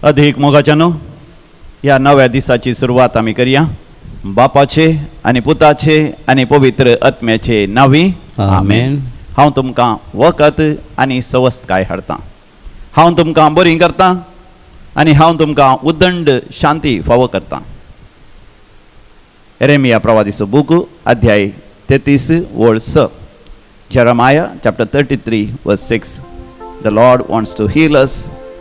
अधिक मोगाच्यानो या नव्या दिसाची सुरुवात आम्ही करूया. बापाचे आणि पुताचे आणि पवित्र आत्म्याचे नावी आमेन. हांव तुमकां वखत आनी सवस्तकाय हाडटां. हांव तुमकां बरी करतां आनी हांव तुमकां उदंड शांती फावो करतां. एरेमिया प्रवादीचो बूक अध्याय 33 वळ 6. Jeremiah chapter 33 verse 6. The Lord wants to heal us,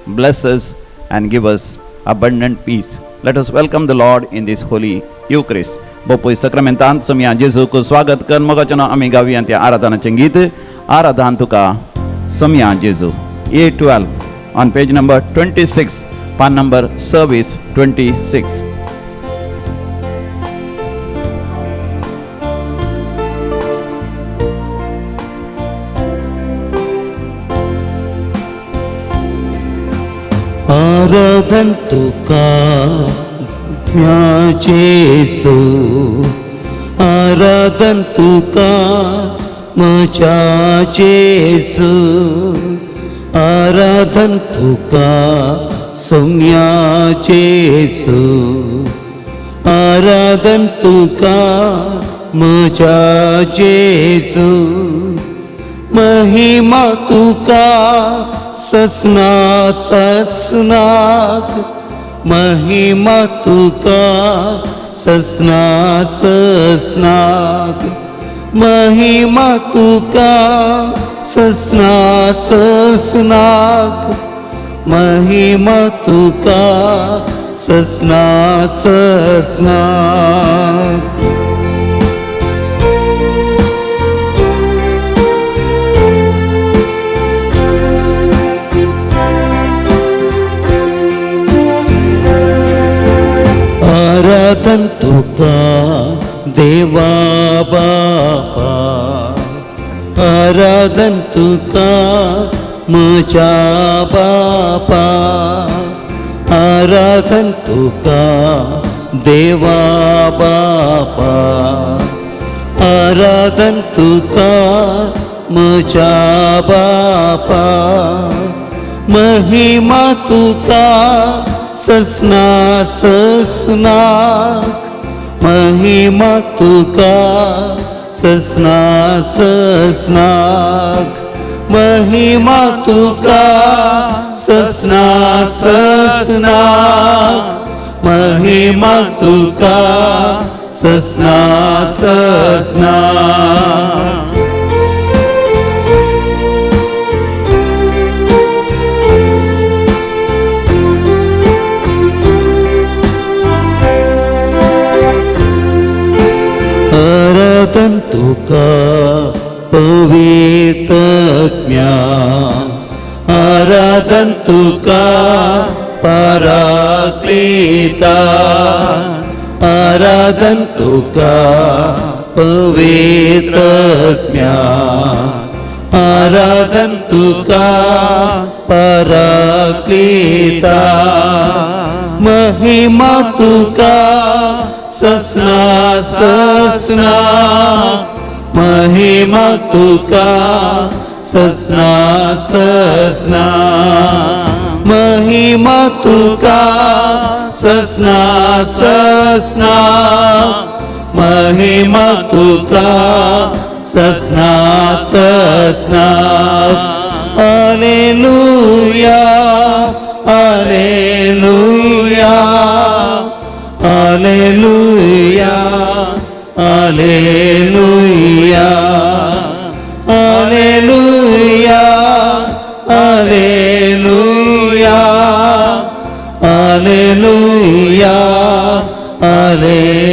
bless us and give us abundant peace. Let us welcome the Lord in this holy Eucharist. Bopoi sacramentant somia Jesu ko swagat कर मोगाचनो आमी गावया त्या आराधनाचें गीत आराधन तुका somia Jesu. A12 on page number 26, pan number service 26. आराधन तुका म्याचेसु, आराधन तुका म्हज्याचेसु, आराधन तुका सोम्याचेसु, आराधन तुका म्हज्याचेसु, महिमा तुका ससना ससनाक, महिमा तुका ससना ससनाक, महिमा तुका ससना ससनाक, महिमा तुका ससना ससनाक. आराधन तुका देवा बापा, आराधन तुका म्हज्या बापा, आराधन तुका देवा बापा, आराधन तुका म्हज्या बापा, महिमा तुका ससना ससनाक, महिमा तुका ससना ससनाक, महिमा तुका ससना ससनाक, महिमा तुका ससना ससनाक. आराधन तुका पवित्रज्ञा, आराधन तुका पराक्लिता, आराधन तुका पवित्रज्ञा, आराधन तुका पराक्लिता, महिमा तुका ससना ससनाक, महिमा तुका ससना ससनाक, महिमा तुका ससना ससनाक, महिमा तुका ससना ससनाक. Hallelujah hallelujah hallelujah hallelujah hallelujah hallelujah hallelujah hallelujah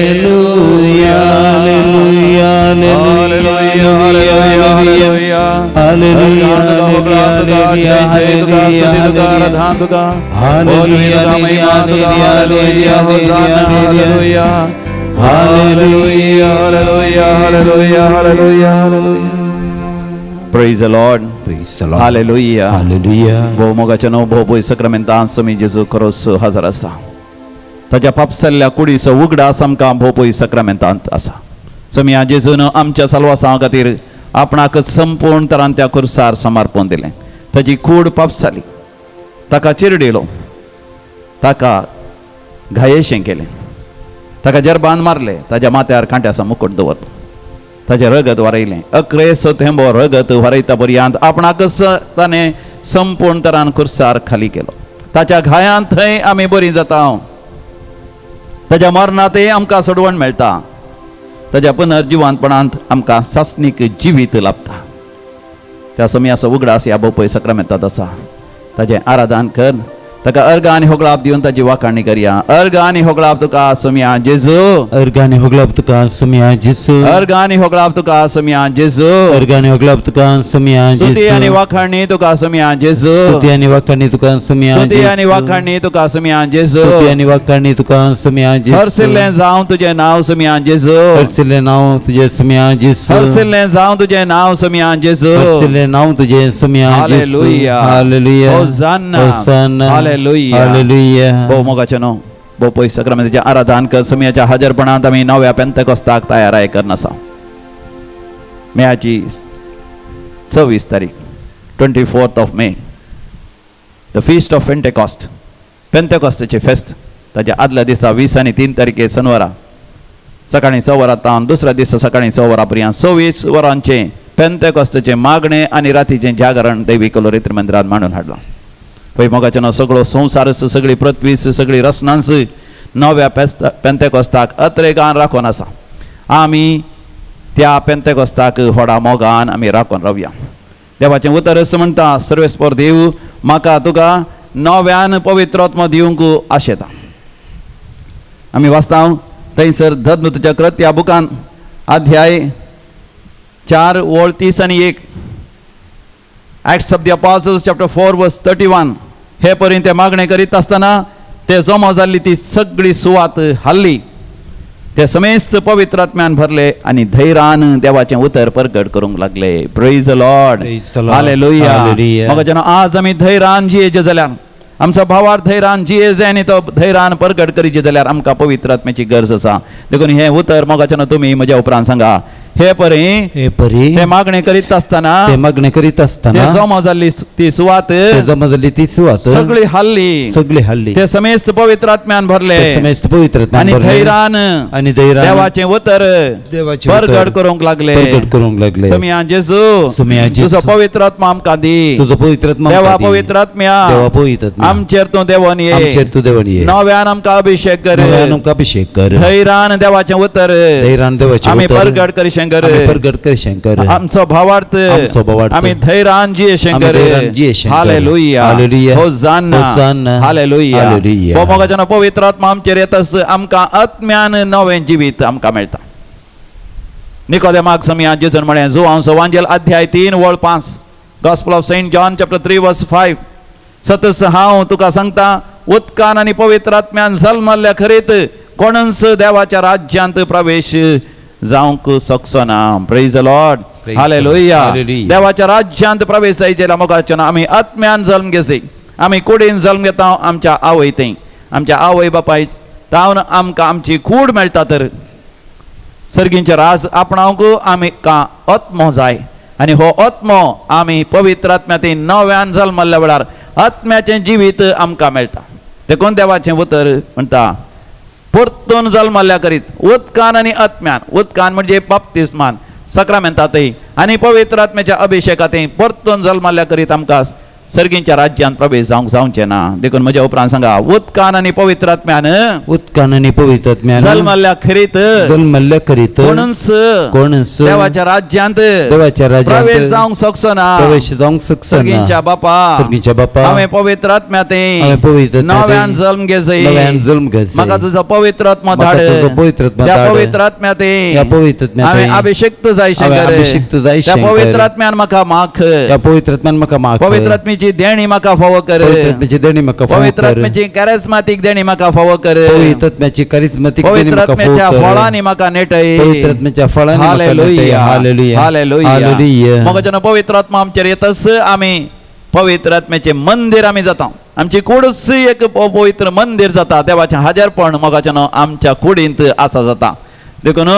Praise the Lord. Praise the Lord. Hallelujah. Hallelujah. Bo mogaचनो bo sacramentan somi Jesu cross hazar asa. ताच्या पापसल्ल्या कुडीचो उगडास आमकां भोवपय सक्रमेंतांत आसा. सोम्या जेजून आमच्या साल्वासा खातीर आपणाक संपूर्ण तरान त्या खुर्सार समर्पण दिलें. ताची कूड पापसाली, ताका चिरडिलो, ताका घायेशें केलें, ताका जरबान मारले, ताज्या माथ्यार कांट्याचो मुकुट दवरलो, ताजें रगत वरयलें, अकरेस थेंबो रगत वरयता पर्यंत आपणाकच ताणें संपूर्ण तरान खुर्सार खाली केलो. ताच्या घायांत थंय आमी बरी जाता, ताज्या मरणांतय आमकां सोडवण मेळटा, ताज्या पुनर्जिवांतपणांत आमकां सासणीक जिवीत लाभता. त्या समयाचो उगडास ह्या बोपय सक्रामेंतांत आसा. ताजें आराधन कर, ताका अर्घ आनी होगळाप दिवन ताची वाखाणणी करया. अर्घ आनी होगळाप तुका समया जेजू, अर्गाने होगलाप तुका समया जेजू, अर्घ आनी होगळाप तुका समया जेजू, अर्गाने होगलाप तुका समया स्तुती आनी जेजू, वाखाणणी तुका समया जेजू, स्तुती आनी वाखाणणी तुका समया स्तुती आनी जेजू, वाखाणणी तुका समया जेजू. स्तुती आनी वाखाणणी तुका समया जेजू, हरसिल्लें जावं तुजें नांव समया जेजू, हरसिल्लें नांव तुजें समया जेजू, हरसिल्लें जावं तुजें नांव समया जेजू. हरसिल्लें नांव तुजें समया जेजू. Hallelujah, hallelujah, hosanna, hosanna, hallelujah. Hallelujah. भोव मोगाचें न्हू, भोव पयस सक्रामेंताचें आराधन कर. समयाच्या हजरपणांत आमी नव्या पेंतेकोस्ताक तयाराय करन आसा. मेयाची 26 तारीख, 24th of May, the feast of Pentecost, पेंतेकॉस्टाची फेस्त. ताच्या आदल्या दिसा 20 आनी 3 तारखे शनवारा सकाळीं 6 वरां दुसऱ्या दिसा सकाळीं 6 वरां पर्यंत 26 वरांचें पेंतेकॉस्ताचें मागणें आनी रातीचें जागरण दैवीक लोरेत्र मंदिरांत मांडून हाडलां. पळय मोगाचें सगळो संवसारस, सगळी पृथ्वीस, सगळी रसनांस नव्या पेंतेकॉस्ताक अत्रेगान राखून आसा. आमी त्या पेंतेकॉस्ताक व्हडा मोगान आमी राखून रावया. देवाचें उतर असं म्हणटा, सर्वेस्पर देव, म्हाका तुका नव्यान पवित्रोत्म दिवंक आशेता. आमी वाचता थंयसर धर्मतुच्या कृत्या बुकान अध्याय 4 ओळ 30 आनी 1, Acts of the Apostles chapter 4 verse 31. हे पर्यंत ते मागणे करीत असताना ते जमा जाल्ली ती सगळी सुवात हल्ली. ते समेस्त पवित्रात्म्यान भरले आणि धैर्यान देवाचें उतर प्रगट करूंक लागले. Praise the Lord, Praise the Lord. Hallelujah. Hallelujah. मग जन आज आमी धैर्यान जियेचे जाल्यार, आमचा भावार धैर्यान जिये जाय आनी तो धैर्यान प्रगट करीचे जाल्यार आमकां पवित्रात्म्याची गरज आसा. देखून हे उतर मोगाचें तुमी म्हज्या उपरांत सांगा. हे परी हे परी ते मागणे करीत असताना ते मागणे करीत ते असताना जमा जाल्ली ती सुवात ते जमा जाल्ली ती सुवात सगळी हल्ली, सगळी हल्ली. ते समेस्त पवित्रात्म्यान भरले ते समेस्त पवित्रात्म्यान आणि भरले. धैर्यान आणि धैर्यान देवाचे उतर देवाचे प्रगट उतर करूंक लागले. प्रगट करूंक लागले. समया जेजू, समया जेजू, तुझो पवित्रात्मा आमकां दी. तुझो पवित्रात्मा देवा आमकां दी. पवित्रात्म्या, देवा पवित्रात्मा, आमचेर तूं देवून ये. आमचेर तूं देवून ये. नव्यान आमकां अभिषेक कर. नव्यान आमकां अभिषेक कर. धैर्यान देवाचे उतर धैर्यान देवाचे आमी उतर प्रगट करीशें कर. आमी प्रगट करीशें कर. आमचो भावार्थ आमचो भावार्थ आमी धैर्यान जियेशें आमी कर. धैर्यान जियेशें कर. Hallelujah, hallelujah. Hosanna, hosanna, hallelujah. Hallelujah. हो मोगाचें पवित्र आत्मा आमचेर येतस आमकां आत्म्यान नवें जिवीत आमकां मेळटा. निकोदेमाक समया जेजून म्हळें, जो हांव सवांजल अध्याय 3 ओळ 5, gospel of saint John chapter 3 verse 5. सतस हांव तुका सांगता, उदकान आनी पवित्र आत्म्यान जल्मल्ल्या खरेत कोणच देवाच्या राज्यांत प्रवेश जावंक शकचो ना. Praise the Lord, Praise hallelujah. the Lord. Hallelujah. देवाच्या राज्यांत प्रवेश जायचे मोगाचें आमी आत्म्यान जल्म घेतले. आमी कुडीन जल्म घेता आमच्या आवय थंय, आमच्या आवय बापाय तावन आमकां आमची कूड मेळटा. तर सर्गींचे राज आपणावंक आमकां आत्मो जाय आनी हो आत्मो आमी पवित्र आत्म्यान नव्यान जल्मल्ल्या वेळार आत्म्याचें जिवीत आमकां मेळटा. देखून देवाचें उतर म्हणटा, परतून जल्मल्ल्या करीत उदकान आनी आत्म्यान. उदकान म्हणजे बाप्तिस्मान, सक्रामेंतांतय आनी पवित्र आत्म्याच्या अभिषेकांतय परतून जल्मल्ल्या करीत आमकां सर्गींच्या राज्यांत प्रवेश जावचें ना. देखून म्हज्या उपरांत सांगा, उदकान आनी पवित्र आत्म्यान उदकान आनी पवित्रात्म्यान जल्मल्ल्या खरीत जल्मल्ल्या करीत कोणच देवाच्या राज्यांत देवाच्या राज्यांत प्रवेश जावंक शकचो ना. प्रवेश जावंक शकचो ना. सर्गींच्या बापा, सर्गींच्या बापा, हांवें पवित्र आत्म्यात हांवें पवित्र आत्म्यात नव्यान जल्म घेजय. नव्यान जल्म घेजय. म्हाका तुजो पवित्र आत्मा म्हाका धाड. तुजो पवित्र आत्मा त्या धाड. पवित्र आत्म्यात या पवित्र आत्म्यात हांवें अभिषेक्त जायशें हांवें कर. अभिषिक्त जायशें त्या कर. पवित्र आत्म्यान म्हाका माख. या पवित्र आत्म्यान म्हाका माग कर. पवित्र आत्म्याची देणी म्हाका फावो कर. पवित्र आत्म्याची देणी म्हाका फावो पवित्र कर. आत्म्याची कॅरिस्मातीक देणी म्हाका फावो कर. पवित्र आत्म्याची करिस्मातीक देणी पवित्र म्हाका आत्म्याच्या फावो कर. फळांनी म्हाका नेटय. पवित्र आत्म्याच्या फळांनी म्हाका नेटय. Hallelujah, hallelujah, hallelujah. हालेलुया. मग जेन्ना पवित्र आत्मा आमचेर येतस आमी पवित्र आत्म्याचे मंदिर आमी जाता. आमची कूडच एक पवित्र मंदिर जाता. देवाचें हाजरपण मोगाचें आमच्या कुडींत आसा जाता. देखून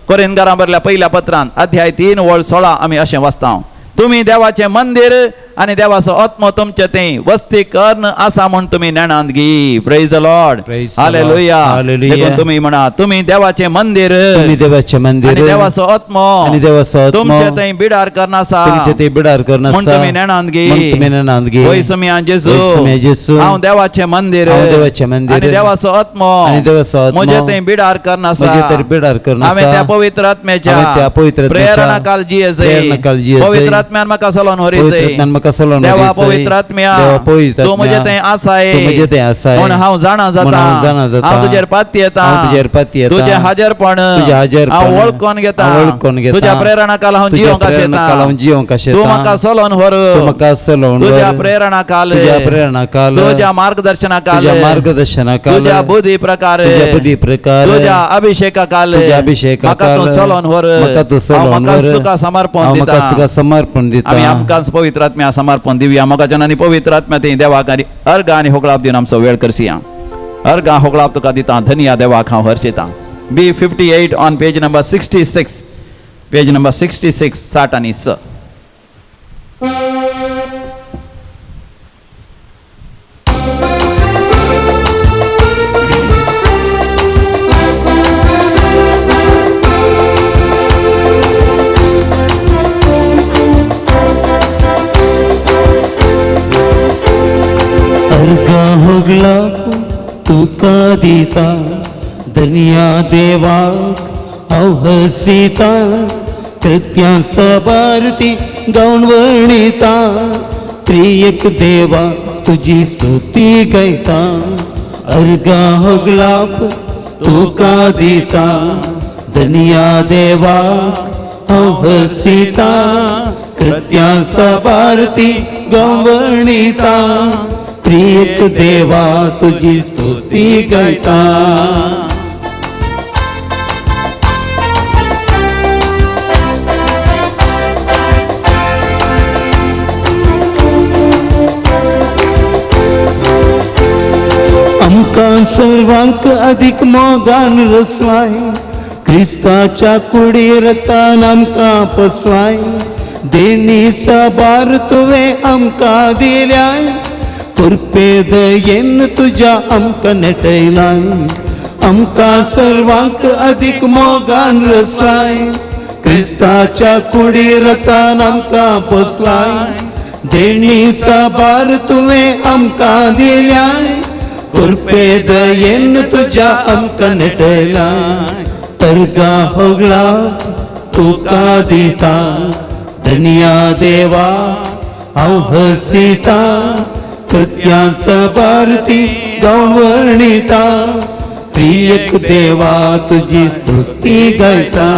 कोरिंथकारां बरयल्ल्या पहिल्या पत्रांत अध्याय 3 ओळ 16 आमी अशें वाचता, तुमी देवाचें मंदिर आणि देवाचो आत्मो तुमचे ते वस्ती कर्ण आसा म्हण तुम्ही ज्ञानांत घे. Praise the Lord. Praise the hallelujah. Lord. Hallelujah. देखून तुम्ही म्हणा तुम्ही देवाचे मंदिर तुम्ही देवाचे मंदिर आणि देवाचो आत्मो आणि देवाचो आत्मो तुमचे ते बिडार करनासा तुमचे ते बिडार करना म्हण तुम्ही ज्ञानांत घे. म्हण तुम्ही ज्ञानांत घे. होय समया जेजू होय समया जेजू. हांव देवाचे मंदिर हांव देवाचे मंदिर आणि देवाचो आत्मो आणि देवाचो आत्मो म्हजे ते बिडार करनासा म्हजे ते बिडार करनासा हांवें त्या पवित्र आत्म्याच्या हांवें त्या पवित्र आत्म्याच्या प्रेरणा काल जियेसै प्रेरणा काल जियेसै. पवित्र आत्म्यान म्हाका सलोन पवित्र व्हरीसै. आत्म्यान म्हाका सलोन देवा व्हरीसै. पवित्र आत्म्या देवा पवित्र तूं म्हजे आत्म्या, थंय आसाय तूं म्हजे थंय आसाय. म्हूण हांव जाणा म्हूण जाता हांव जाणा जाता. हांव तुजेर पाती येता हांव तुजेर पाती येता. तुजें हाजीरपण तुजें हाजीरपण हांव वळखून घेता हांव वळखून घेता. तुज्या प्रेरणा काल हांव तुज्या जियोंक प्रेरणा काल हांव आशेता. जियोंक आशेता. तूं म्हाका सलोन व्हर तूं म्हाका सलोन व्हर. तुज्या प्रेरणा काल तुज्या प्रेरणा काल तुज्या मार्गदर्शना काल तुज्या मार्गदर्शना काल तुज्या बुद्धी प्रकार तुज्या बुद्धी प्रकार तुज्या अभिषेका काल तुज्या अभिषेका म्हाका काल तूं सलोन व्हर म्हाका तूं सलोन हांव म्हाका व्हर. तुका समर्पण हांव दिता म्हाका तुका समर्पण दिता. आमी आमकांच पवित्र आत्म्या समर्पण दिवया. मोगा जनांनी पवित्र आत्म्या ती देवाक आनी अर्घ आनी होगळाप दिवन आमचो वेळ करसिया. अर्घ होगळाप तुका दिता. धन्या देवाक हांव हर्शिता. B58 on page number 66 page number 66 60 आनी 6. अर्घा होगला तुका दिता धन्या देवाक हांव हसीता. कृत्यां सबारती गावन वणिता. प्रियक देवा तुजी स्तुती गायता. अर्घा होगलाप तुका दिता धन्या देवाक हांव हसीता. कृत्यां सबारती गावन वणिता. प्रियक देवा तुझी स्तुती गायता. आमकां सर्वांक अधिक मोगान रचलाय. क्रिस्ताच्या कुडीरतान आमकां पसलाय. देणी साबार तुवें आमकां दिल्याय. कृपे दयेन तुज्या आमकां नेटयलाय. आमकां सर्वांक अधिक मोगान रचलाय. क्रिस्ताच्या कुडीरतान आमकां पसलाय. देणी साबार तुवें आमकां दिल्याय. कृपे दयेन तुज्या आमकां नेटयलाय. अर्घा होगला तुका दिता धन्या देवा हांव हसीता. कृत्यां सबारती गावन वणिता. प्रियक देवा तुजी स्तुती गायता.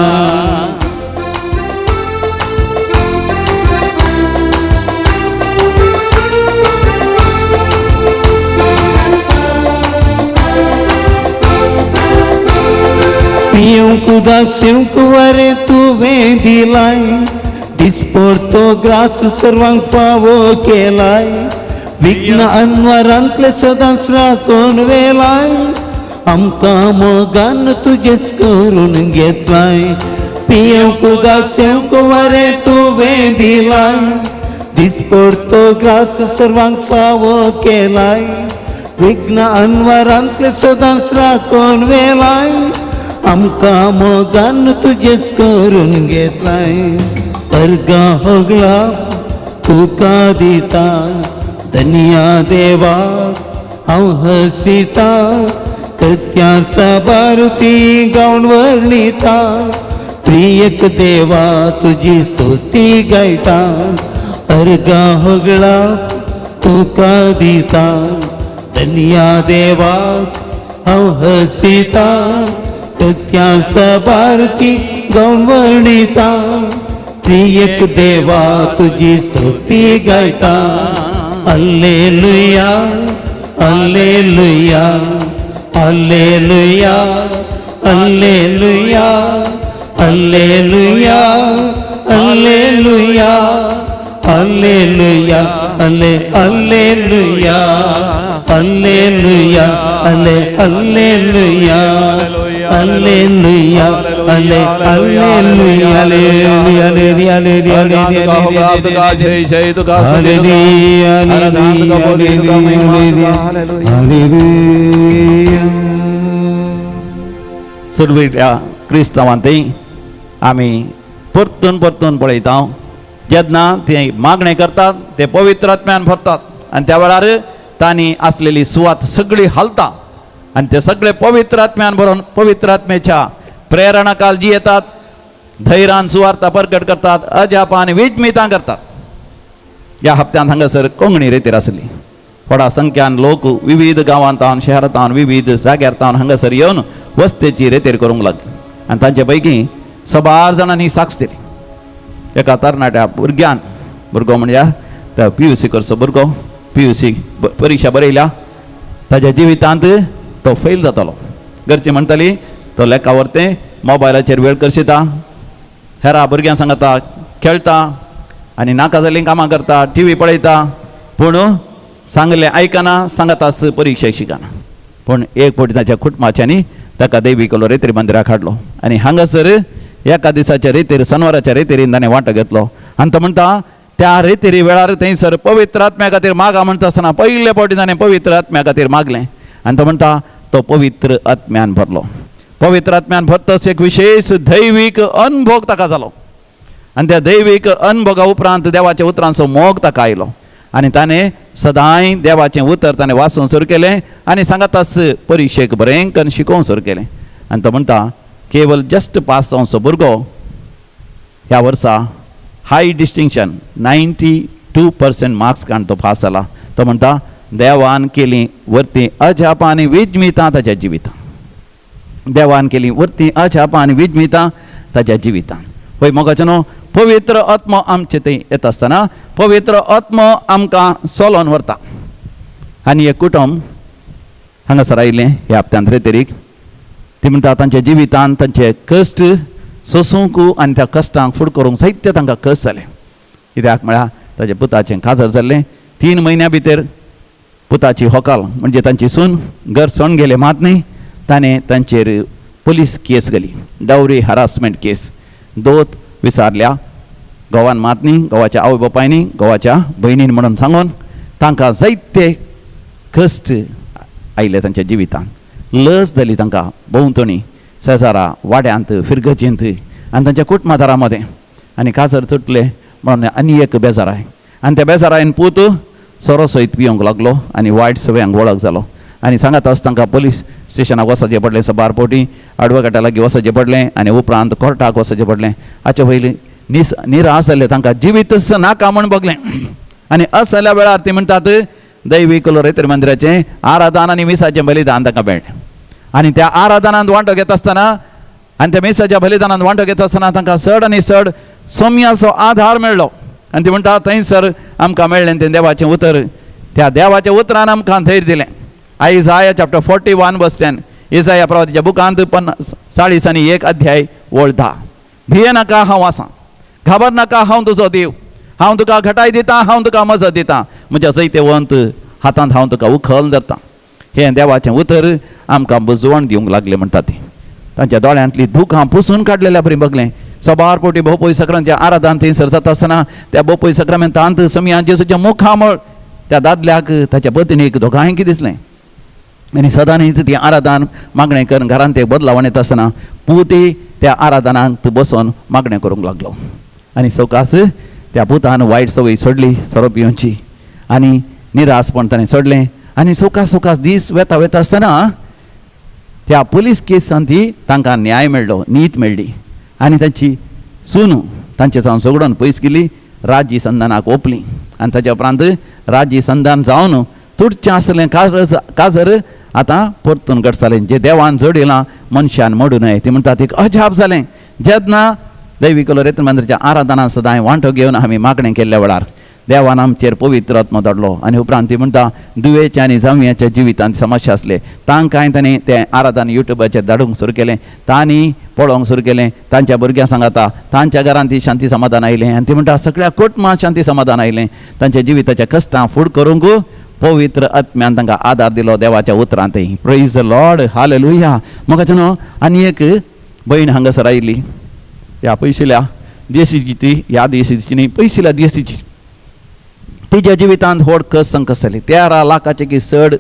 पियूंक दाक्षिंक वरे तुवें दिलाय. दिसपड तो ग्रास सर्वांक फावो केलाय. विघ्न अनवरांतले सदांच राखून वेलाय. आमकां मोगान तुजेच करून घेतलाय. पियूंक दाक्षिंक वरे तुवें दिलाय. दिसपड तो ग्रास सर्वांक फावो केलाय. विघ्न अनवरांतले सदांच राखून वेलाय. आमकां मोगान तुजेच करून घेतलाय. अर्घा होगला तुका दिता धन्या देवा हांव हसीता. कृत्यां सबारती गावन वर्णिता. प्रियक देवा तुजी स्तुती गायता. अर्घा होगला तुका दिता धन्या देवा हांव हसीता. कृत्यां सबारती गावन वर्णिता. प्रियक देवा तुजी स्तुती गायता. Hallelujah hallelujah hallelujah hallelujah hallelujah hallelujah hallelujah hallelujah Alleluia, alle, Alleluia, Alleluia, alle, Alleluia, Alleluia, Alleluia, Alleluia, Alleluia, जय जय तुका Alleluia, Alleluia, Alleluia, Alleluia. सुरवेल्या क्रिस्तांवांतय आमी परतून परतून पळयता जेन्ना ते मागणे करतात ते पवित्र आत्म्यान भरतात आनी त्या वेळार तांणी आसलेली सुवात सगळी हालता आनी ते सगळे पवित्र आत्म्यान भरून पवित्र आत्म्याच्या प्रेरणाकाल जी येतात धैर्यान सुवार्ता प्रकट करतात अजाप आनी विजमितां करतात. ह्या हप्त्यांत हांगासर कोंकणी रेतीर आसली व्हडा संख्यान लोक विविध गांवांतावन शहरांतावन विविध जाग्यार हांगासर येवन वस्तेची रेतीर करूंक लागले आनी तांचे पैकी 12 जाणांनी साक्ष दिली. एका तरणाट्या भुरगो म्हणजे तो PUC करचो भुरगो PUC परिक्षा बरयल्या ताच्या जिवितांत तो फेल जातालो. घरची म्हणटाली तो लेखा व्हरते मोबायलाचेर वेळ करशिता हेरा भुरग्यां सांगता खेळटा आनी नाका जाल्लीं कामां करता TV पळयता पूण सांगलें आयकना सांगतास परिक्षेक शिकना. पूण एक फावटी ताच्या कुटुंबाच्यांनी ताका दैविकलो रेतीर मंदिराक हाडलो आनी हांगासर एका दिसाच्या रेतीर शनिवाराच्या रेतीरीन ताणें वांटो घेतलो आनी तो म्हणटा त्या रेतीरी वेळार थंयसर पवित्र आत्म्या खातीर मागा म्हणटा आसतना पयले फावटी ताणें पवित्र आत्म्या खातीर मागलें आनी तो म्हणटा तो पवित्र आत्म्यान भरलो. पवित्र आत्म्यान भरतस एक विशेष दैवीक अनुभव ताका जालो आनी त्या दैवीक अनुभवा उपरांत देवाच्या उतरांचो मोग ताका आयलो आनी ताणें सदांय देवाचें उतर ताणें वाचूंक सुरू केलें आनी सांगतास परिक्षेक बरें शिकोवंक सुरू केलें आनी तो म्हणटा केवल जस्ट पास जावचो भुरगो ह्या वर्सा हाय डिस्टिंक्शन 92% मार्क्स काडून तो पास जाला. तो म्हणटा देवान केली वर्ती अजाप आनी विजमितां ताच्या जिवितांत. देवान केली वर्ती अजाप आनी विजमितां ताच्या जिवितांत. पळय मोगाचेनो पवित्र आत्मो आमचे थंय येता आसतना पवित्र आत्मो आमकां सोलोन व्हरता आनी एक कुटुंब हांगासर आयिल्लें ह्या हप्त्यांत रेतीरीक ती म्हणटा तांच्या जिवितांत तांचे कश्ट सोसूंक आनी त्या कश्टांक फुडें करूंक जायते तांकां कश्ट जाले. कित्याक म्हळ्यार ताच्या पुताचें काजर जाल्लें 3 म्हयन्या भितर पुताची होकाल म्हणजे तांची सून घर सोडून गेले मात न्ही ताणें तांचेर पुलीस केस घाली डावरी हरासमेंट केस. दोत विचारल्या घोवान मात न्ही घोवाच्या आवय बापायनी घोवाच्या भयणीन म्हणून सांगून तांकां जायते कश्ट आयले तांच्या जिवितांत. लस जाली तांकां भोंवतणी शेजारा वाड्यांत फिरगचेंत आनी तांच्या कुटुंबादारा मदें आनी काजर तुटले म्हणून आनी एक बेजाराय आनी त्या बेजारायन पूत सोरो सयत पियोंक लागलो आनी वायट सवयांक वळख जालो आनी सांगात आस तांकां पुलीस स्टेशनाक वचचें पडलें 12 फावटी एडवोकेटा लागीं वचचें पडलें आनी उपरांत कोर्टाक वचचें पडलें. हाचे पयलीं निराश जालें तांकां जिवीतच नाका म्हूण बगलें आनी अस जाल्या वेळार ती म्हणटात दैवीक रेतीर मंदिराचें आराधन आनी मिसाचें बलिदान तांकां मेळ्ळें आनी त्या आराधनांत वांटो घेता आसतना आनी त्या मिसाच्या बलिदानांत वांटो घेता आसतना तांकां चड आनी चड सोम्याचो आधार मेळ्ळो आनी ती म्हणटा थंयसर आमकां मेळ्ळें तें देवाचें उतर. त्या देवाच्या उतरान आमकां धैर्य दिलें. आयजाया चॅप्टर 41 वर्स 10 इसाया प्रवादीच्या बुकांत 40 अध्याय वळ 10. भिये नाका हांव आसां घाबर नाका हांव तुजो देव हांव तुका घटाय दितां हांव तुका मजत दितां म्हज्या जैतेवंत हातांत हांव तुका उखल धरतां. हें देवाचें उतर आमकां बुजवण दिवंक लागलें म्हणटा ती. तांच्या दोळ्यांतलीं दुखां पुसून काडलेल्या बरी बगलें. 12 फावटी भोवपळी सक्रांच्या आराधन थंयसर जाता आसतना त्या भोवपळी सक्रामेंतांत समयान जेजूच्या मुखामळ त्या दादल्याक ताच्या पत्नीक दोगांयकी दिसलें आनी सदांच ती आराधन मागणें करून घरांत एक बदलावण येता आसतना पुती त्या आराधनांत बसून मागणें करूंक लागलो आनी सवकास त्या पुतान वायट संवय सोडली सोरो पिवची आनी निरासपण ताणें सोडलें आनी सवकास दीस वेता आसतना त्या पुलीस केसान ती तांकां न्याय मेळ्ळो नीत मेळ्ळी आनी तांची सून तांचे जावन सोडून पयस गेली राज्य संधानाक ओपली आनी ताच्या उपरांत राज्य संधान जावन तुटचें आसलें काजर आतां परतून घडसालें जें देवान जोडिलां मनशान मोडूं न्हय ती म्हणटा ती अजाप जालें. जेन्ना दैवीक रेतीर मंदिराच्या आराधनांत सदांय वांटो घेवन आमी मागणें केल्ल्या वेळार देवान आमचेर पवित्र आत्मो धाडलो आनी उपरांत ती म्हणटा दुयेच्या आनी जावयाच्या जिवितांत समस्या आसले तांकांय ताणें तें आराधन युट्यूबाचेर धाडूंक सुरू केलें तांणी पळोवंक सुरू केलें. तांच्या भुरग्यां सांगता तांच्या घरांत ती शांती समाधान आयलें आनी ती म्हणटा सगळ्या कुटुंबांत शांती समाधान आयलें. तांच्या जिविताच्या कश्टां फूड करूंक पवित्र आत्म्यान तांकां आदार दिलो देवाच्या उतरांत. Praise the Lord, hallelujah. म्हाका न्हू आनी एक भयण हांगासर आयिल्ली, ह्या पयशिल्या देशीची ती, ह्या देशीची न्ही, पयशिल्या देशीची. तिच्या जिवितांत व्हड कस संकस जाली. 13 लाखाचे की चड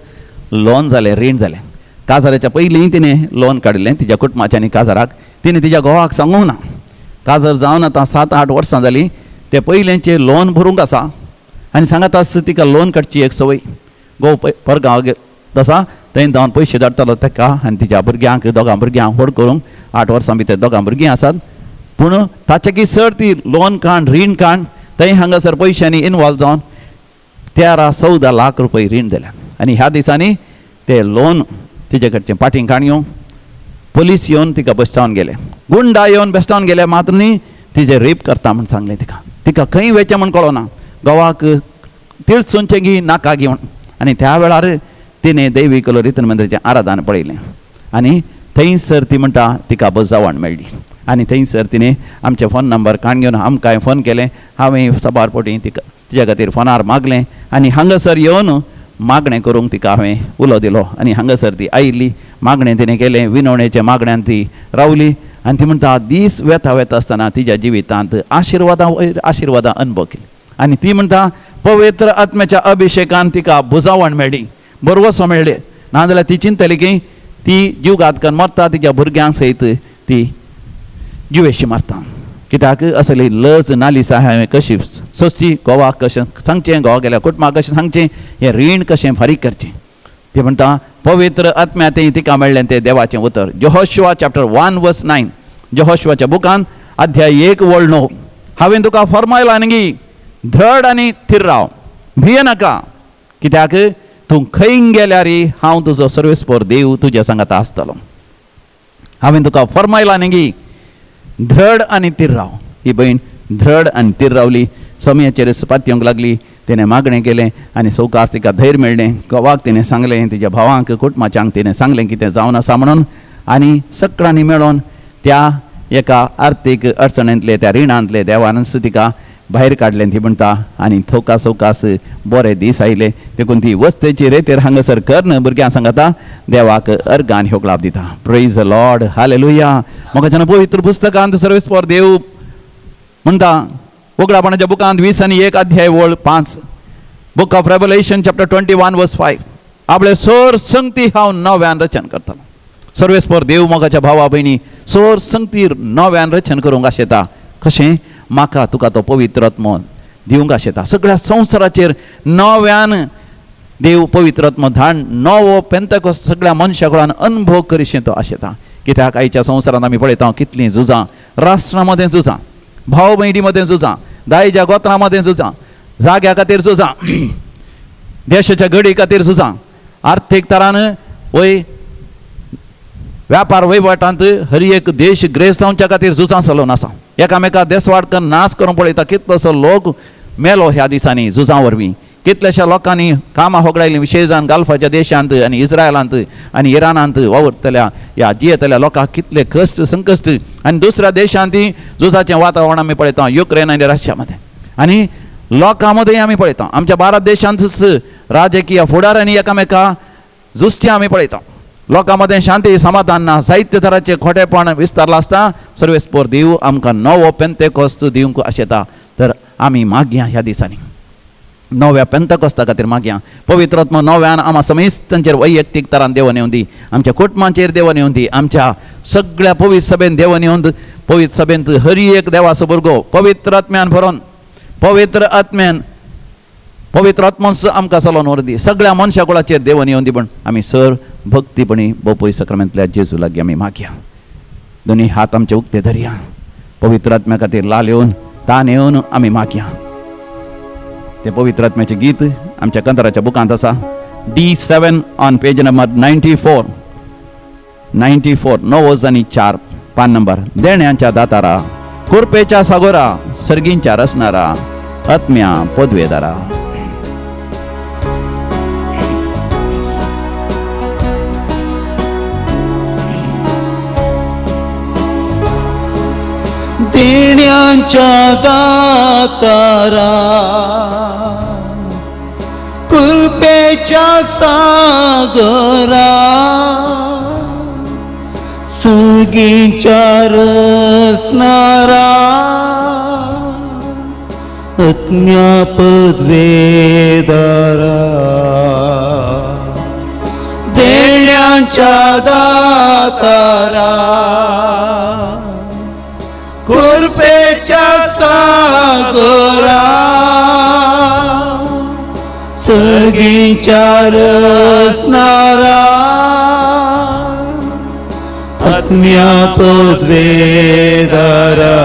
लोन जालें, रीण जालें. काजाराच्या पयलीं तिणें लोन काडिल्लें तिच्या कुटुंबाच्या काजाराक. तिणें तिच्या घोवाक सांगूंक ना. काजार जावन आतां 7-8 वर्सां जालीं. ते पयलेंचें लोन भरूंक आसा आनी सांगात आस तिका लोन काडची एक सवय. घोव परगांव आसा थंय जावन पयशे धाडटालो ताका आनी तिच्या भुरग्यांक, दोगां भुरग्यांक व्हड करूंक. 8 वर्सां भितर दोगां भुरगीं आसात. पूण ताचे की चड ती लोन काण, रीण काण, थंय हांगासर पयशांनी इनवॉल्व जावन 13-14 लाख रुपये रीण दिल्या. आनी ह्या दिसांनी ते लोन तिचे कडचें फाटीं काडून पुलीस येवन तिका बसटावन गेले, गुंडा येवन बसटावन गेले. मात्र न्ही तिजें रेप करता म्हूण सांगलें तिका. तिका खंय वयचें म्हूण कळना. घोवाक तिळसुंचें घी, नाका घी म्हूण. आनी त्या वेळार तिणें दैवीक रितन मंदिराचें आराधन पळयलें आनी थंयसर ती म्हणटा तिका बुजावण मेळ्ळी. आनी थंयसर तिणें आमचे फोन नंबर काण घेवन आमकां फोन केलें. हांवें सबारपोटी तिच्या खातीर फोनार मागलें आनी हांगासर येवन मागणें करूंक तिका हांवें उलो दिलो. आनी हांगासर ती आयिल्ली. मागणें तिणें केलें, विनवणेच्या मागण्यान ती रावली. आनी ती म्हणटा दीस वेता आसतना तिच्या जिवितांत आशिर्वादां अनुभव केली. आनी ती म्हणटा पवित्र आत्म्याच्या अभिशेकान तिका बुजावण मेळ्ळी, बरवसो मेळ्ळें. नाजाल्यार ती चिंतली की ती जीव घातकन मरता, तिच्या भुरग्यांक सयत ती जिवेशी मारता. कित्याक असली लज नालीस हांवें कशी सोंसची, घोवाक कशें सांगचें, घोवा गेल्या कुटुंबाक कशें सांगचें, हें रीण कशें फारीक करचें. ती म्हणटा पवित्र आत्म्यातय तिका मेळ्ळें तें देवाचें उतर. यहोशुआ चॅप्टर 1:9. यहोशुआच्या बुकान अध्याय 1:9. हांवें तुका फर्मायलां न्ही, धड आनी थीर राव, भिये नाका, कित्याक तूं खंय गेल्यार हांव तुजो सर्वेस्पर देव तुज्या सांगाता आसतलो. हांवें तुका फर्मायलां न्ही, धड आनी थीर राव. ही भयण धड आनी थीर रावली. समयाचेर पातयेवंक लागली. तिणें मागणें केलें आनी सवकास तिका धैर्य मेळ्ळें. घोवाक तिणें सांगलें, तिच्या भावांक, कुटुंबाच्यांक तिणें सांगलें कितें जावन आसा म्हणून. आनी सगळ्यांनी मेळोन त्या एका आर्थीक अडचणींतले, त्या रिणांतले देवानच तिका भायर काडलें. ती म्हणटा आनी सवकास बरे दीस आयले. देखून ती वस्तेची रेतेर हांगासर करन भुरग्यां सांगता देवाक अर्गान ह्यो लाभ दिता. Praise the Lord, hallelujah. म्हाका पवित्र पुस्तकांत सर्वेस्पर देव म्हणटा उगडापणाच्या बुकांत 20:1 अध्याय 5. Book of revelation chapter 21:5. आपले सोर संगती हांव नव्यान रचन करतलो. सर्वेस्पर देव मोगाच्या भावा भयणी सोर संगती नव्यान रचन करूंक आशेता. कशें? म्हाका तुका तो पवित्र आत्मो दिवंक आशेता. सगळ्या संवसाराचेर नव्यान देव पवित्र आत्मो धाडून नवो पेंतकोस्त सगळ्या मनशां अनुभव करीशें तो आशेता. कित्याक आयच्या संवसारांत आमी पळयता कितलीं झुजां, राष्ट्रां मदें झुजां, भाव भयणी मदें झुजां, दायजा गोत्रां मदें झुजां, जाग्या खातीर झुजां, देशाच्या घडी खातीर झुजां, आर्थीक तरान वय व्यापार वहिवाटांत हर एक देश ग्रेस जावच्या खातीर झुजां चलोवन आसा. एकामेका देसवाड नाश करून पळयता कितलोसो लोक मेलो ह्या दिसांनी झुजां वरवीं. कितल्याश्या लोकांनी कामां होगडायलीं विशेजान गाल्फाच्या देशांत आनी इस्रायलांत आनी इराणांत वावरतल्या ह्या जियेतल्या लोकांक कितले कश्ट संकश्ट. आनी दुसऱ्या देशांत झुजाचें वातावरण आमी पळयता युक्रेन आनी रशिया मदें. आनी लोकां मदें आमी पळयता आमच्या भारत देशांतच राजकीय फुडाऱ्यांनी एकामेका झुजचें आमी पळयता. लोकां मदें शांती समाधान ना, जायते तरांचें खोटेपण विस्तारलां आसता. सर्वेस्पर देव आमकां नवो पेंतेकोस्त दिवंक आशेता. तर आमी मागया ह्या दिसांनी नव्या पेंतकोस्ता खातीर मागया. पवित्र आत्मो नव्यान आम्हा समेस्तांचेर वैयक्तीक तरान देवन येवन दी. आमच्या कुटुंबांचेर देवन येवन दी. आमच्या सगळ्या पवित्र सभेन देवन येवन पवित्र सभेंत हर एक देवाचो भुरगो पवित्र आत्म्यान भरोन पवित्र आत्मोस आमकां चलोवन व्हर दी. सगळ्या मनशा कुळाचेर देवन येवन दी. पण आमी सर भक्तीपणी बोपय सक्रामेंतल्या जेजू लागीं आमी मागया. दोनी हात आमचे उक्ते धरया. पवित्र आत्म्या खातीर लाल येवन तान येवन आमी मागया. ते पवित्र आत्म्याचें गीत आमच्या कंतराच्या बुकांत आसा. D7 on page number 94. 9-4 पान नंबर. देण्यांच्या दातारा, कुरपेच्या सागोरा, सर्गींच्या रसणारा, आत्म्या पदवेदारा. देण्यांच्या दातारा, कुरपेच्या कृपेच्या सागरा सगळींच्या रचणारा अज्ञापद वेदारा देण्याच्या दातारा कृपेच्या सागरा सगळींच्या रचणारा अज्ञापद वेदारा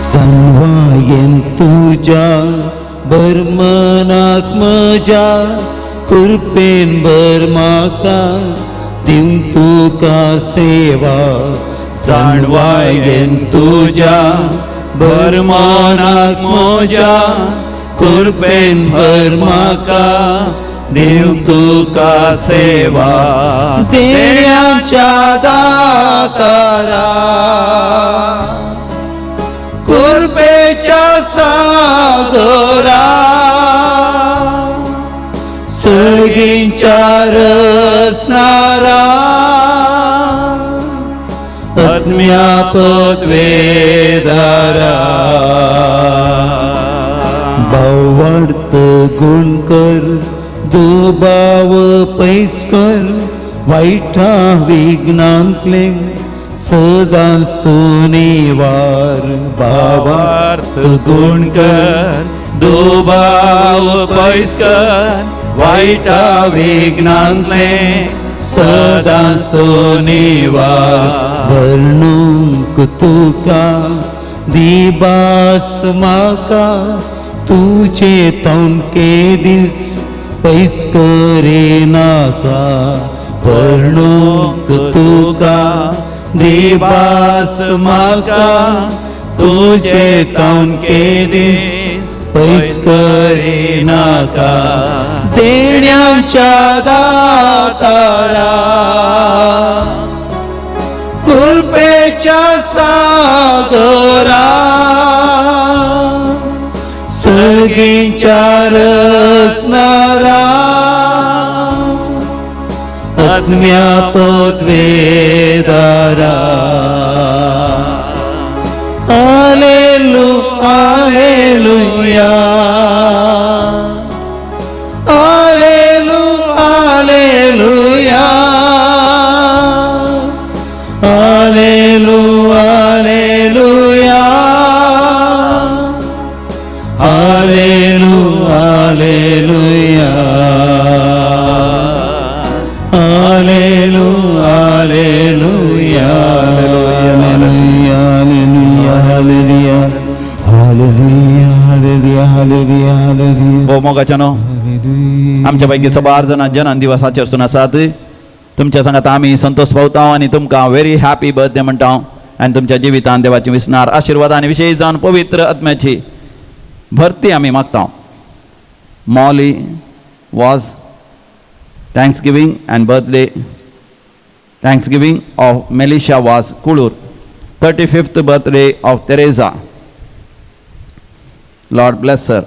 सन्वायन तुझ्या बर्मनात्मजा कृपेन बर्माका दिम तुका सेवा जाणवायन तुझ्या बर्मनात्मजा कृपेन बर्माका देव तुका सेवा देण्याच्या दातारा कृपेच्या सागरा सगळींच्या रचणारा अज्ञापद वेदारा भावार्थ गुणकर दुबाव पैसकर वाईटा विघ्नांतले सदा स्तुनिवार भावार्थ गुणकर दुबाव पैसकर वाईटा विघ्नांतले सदा स्तुनिवार वर्णूंक तुका दिबास माका तुझे तोंडके दिस पैस करे नाका वर्णूंक तुका दिबास माका तुझे तोंडके दिस पैस करे नाका देण्याच्या दातारा कृपेच्या सागरा सगळींच्या रचणारा अज्ञापद वेदारा हालेलुया हालेलुया हालेलुया हालेलुया हो मोगाच्यानो आमच्यापैकी सबार जाणां जन्म दिवस आचरसून आसात तुमच्या सांगात आमी संतोष पावता आनी तुमकां व्हेरी हॅपी बर्थडे म्हणटा आनी तुमच्या जिवितान देवाची विस्नार आशिर्वादांनी विशेष जावन पवित्र आत्म्याची भरती आमी मागता Molly was Thanksgiving and birthday Thanksgiving of Melisha was Kulur. 35th birthday of Teresa. Lord bless her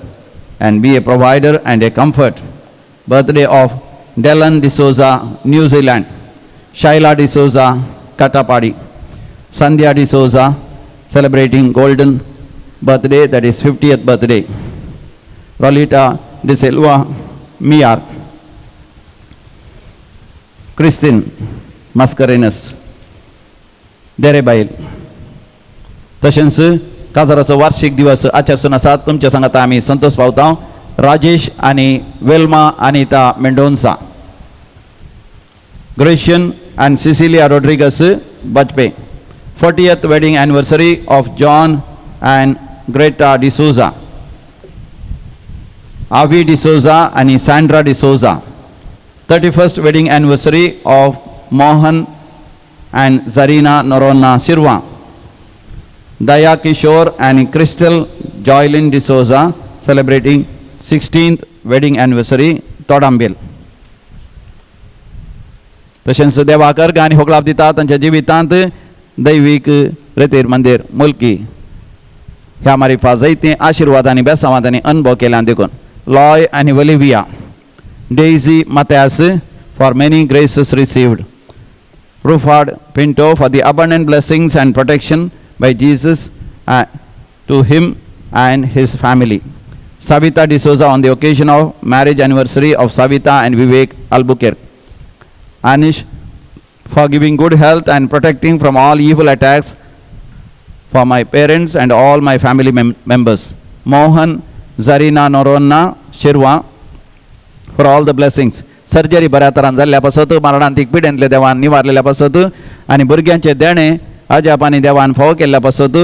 and be a provider and a comfort. Birthday of Dylan D'Souza, New Zealand. Shaila D'Souza, Katapadi. Sandhya D'Souza celebrating golden birthday, that is 50th birthday. Rolita De Silva, Miar. Christine Mascarenhas, Derebail. तशेंच काजाराचो वार्षिक दिवस आचरसून आसात तुमच्या सांगात आमी संतोष पावता राजेश आनी Velama Anita Mendonsa. Gracian and Cecilia Rodriguez Bajpe. 40th wedding anniversary of John and Greta D'Souza. Avi D'Souza and Sandra D'Souza. 31st wedding anniversary of Mohan and Zarina Norona Sirva. Daya Kishore and Crystal Joylyn D'Souza celebrating 16th wedding anniversary Todambil. तशेंच देवाक अर्घ आनी होगलाप दिता तांच्या जिवितांत दैवीक रितीर मंदिर मुल्की ह्या मारिफा जायतीं आशिर्वादांनी बेसांवादांनी अनुभव केल्यान देखून लॉय आनी Olivia Daisy Mathias for many graces received Rufard Pinto for the abundant blessings and protection by Jesus to him and his family. Savita D'Souza on the occasion of marriage anniversary of Savita and Vivek Albuquerque. Anish for giving good health and protecting from all evil attacks for my parents and all my family members. Mohan Zarina Noronna Shirwa for all the blessings. Surgery बऱ्या तरान जाल्ल्या पासत मरणांतीक पिडेंतले देवान निवारलेल्या पासत आनी भुरग्यांचे देणे अजापानी देवान फावो केल्ल्या पासत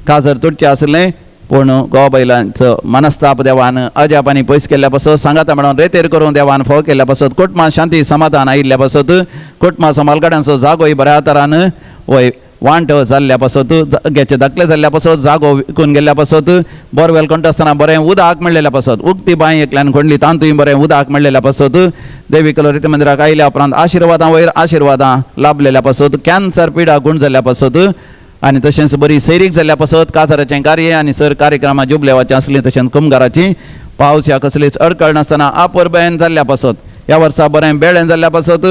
काजर तुटचें आसलें पूण घोव बैलांचो मनस्ताप देवान अजापानी पयस केल्ल्या पासत सांगाता मेळोन रेतेर करून देवान फावो केल्ल्या पासत कुटुंबां शांती समाधान आयिल्ल्या पासत कुटुंबा संभालगड्यांचो जागोय बऱ्या तरान वय वांट जाल्ल्या पासत जाग्याचे धाकले जाल्ल्या पासत जागो विकून गेल्ल्या पासत बोरवेल कंट आसतना बरें उदक मेळ्ळेल्या पासत उक्ती बांय एकल्यान खणली तांतूय बरें उदक मेळ्ळेल्या पासत देवीक रिती मंदिराक आयल्या उपरांत आशिर्वादां वयर आशिर्वादां लाभलेल्या पासत कॅन्सर पिडा गुण जाल्ल्या पासत आनी तशेंच बरी सैरीक जाल्ल्या पासत काजाराचें कार्य आनी सर कार्यक्रमां जुबलेवाचें आसलीं तशेंच कुमगाराची पावस ह्या कसलीच अडकळ नासतना आपुरबेन जाल्ल्या पासत ह्या वर्सा बरें बेळें जाल्ल्या पासत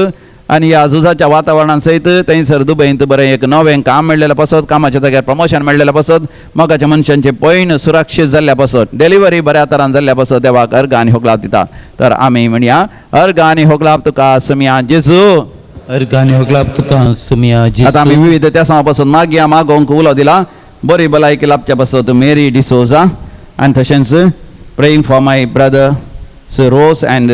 आनी ह्या झुजाच्या वातावरणान सयत थंयसर दुबयंत बरें एक नवें काम मेळ्ळेलें पासत कामाच्या जाग्यार प्रमोशन मेळ्ळेलें पासत मोगाच्या मनशांचे पैन सुरक्षीत जाल्ल्या पासत डिलिव्हरी बऱ्या तरान जाल्ल्या पासत देवाक अर्घ आनी होगलाप दिता तर आमी म्हणया अर्घ आनी होगलाप तुका समिया जेजू अर्घ आनी होगलाप तुका समिया जेजू. आता आमी विविध त्या समा पासून मागया मागोवंक उलो दिला बरी भलायकी लाभच्या पासत मेरी डिसोजा आनी तशेंच praying for my brother Ross and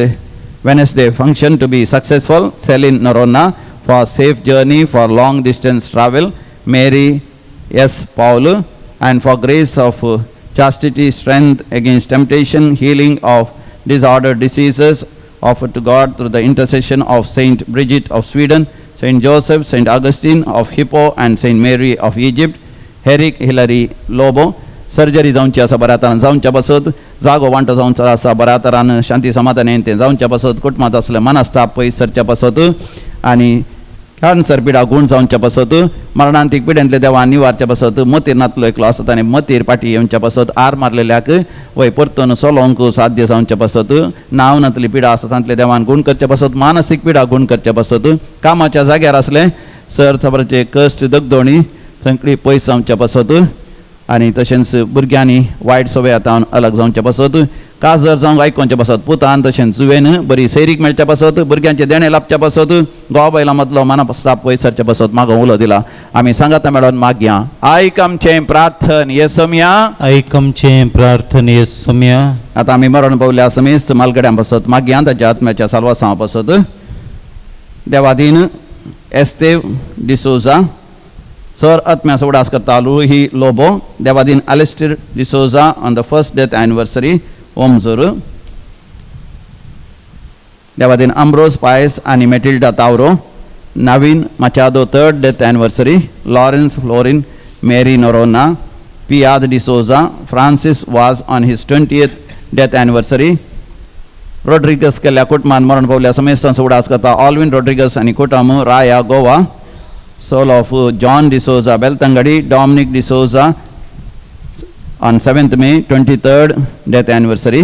Wednesday function to be successful. Celine Noronna for safe journey for long distance travel. Mary S. Paul and for grace of chastity, strength against temptation, healing of disordered diseases offered to God through the intercession of Saint Bridget of Sweden, Saint Joseph, Saint Augustine of Hippo and Saint Mary of Egypt. Herrick Hilary Lobo. Surgery जावची आसा बऱ्या तरान जावच्या पासत जागो वांटो जावचो आसा बऱ्या तरान शांती समाधान तें जावच्या पासत कुटुंबांत असले मनस्ताप पयस सरच्या पासत आनी कॅन्सर पिडा गुण जावच्या पासत मरणांतीक पिडेंतले देवान निवारच्या पासत मतीर नातलो एकलो आसत आनी मतीर पाटी येवच्या पासत आर मारलेल्याक वय परतून सोलोवंक साध्य जावच्या पासत नांव नातली पिडा आसा तांतले देवान गुण करच्या पासत मानसीक पिडा गुण करच्या पासत कामाच्या जाग्यार असले सर सबराचे कश्ट दगदोणी संकळी पयस जावच्या पासत आनी तशेंच भुरग्यांनी वायट सवय आतां अलग जावच्या पासत काजर जावंक आयकोवच्या पासत पुतान तशेंच जुवेन बरी सैरीक मेळच्या पासत भुरग्यांचे देणे लाभच्या पासत घोव बैला मदलो मनस्ताप पयस सरच्या पासत मागो उलो दिला आमी सांगाता मेळोन मागया आयक आमचें प्रार्थन येसुमिया आयक आमचें प्रार्थन येसुमिया. आतां आमी मरण पावल्या समेस्त मालगड्यां पासत मागया ताच्या आत्म्याच्या साल्वासांवा पासत Devadin एस्तेव D'Souza Sir Atmya Saudas Katalu he Lobo, Devadin Alistair D'Souza on the first death anniversary, Omzuru. Devadin Ambrose Paez and Matilda Tauro, Navin Machado third death anniversary, Lawrence Florin, Mary Noronna, Piad D'Souza, Francis was on his 20th death anniversary. Rodriguez Kelia Kutman Moran Pavlia Samestan Saudas Kata, Alvin Rodriguez and Ikotamu, Raya Goa. Soul of John D'Souza, Beltangadi, Dominic D'Souza on 7th May, 23rd death anniversary.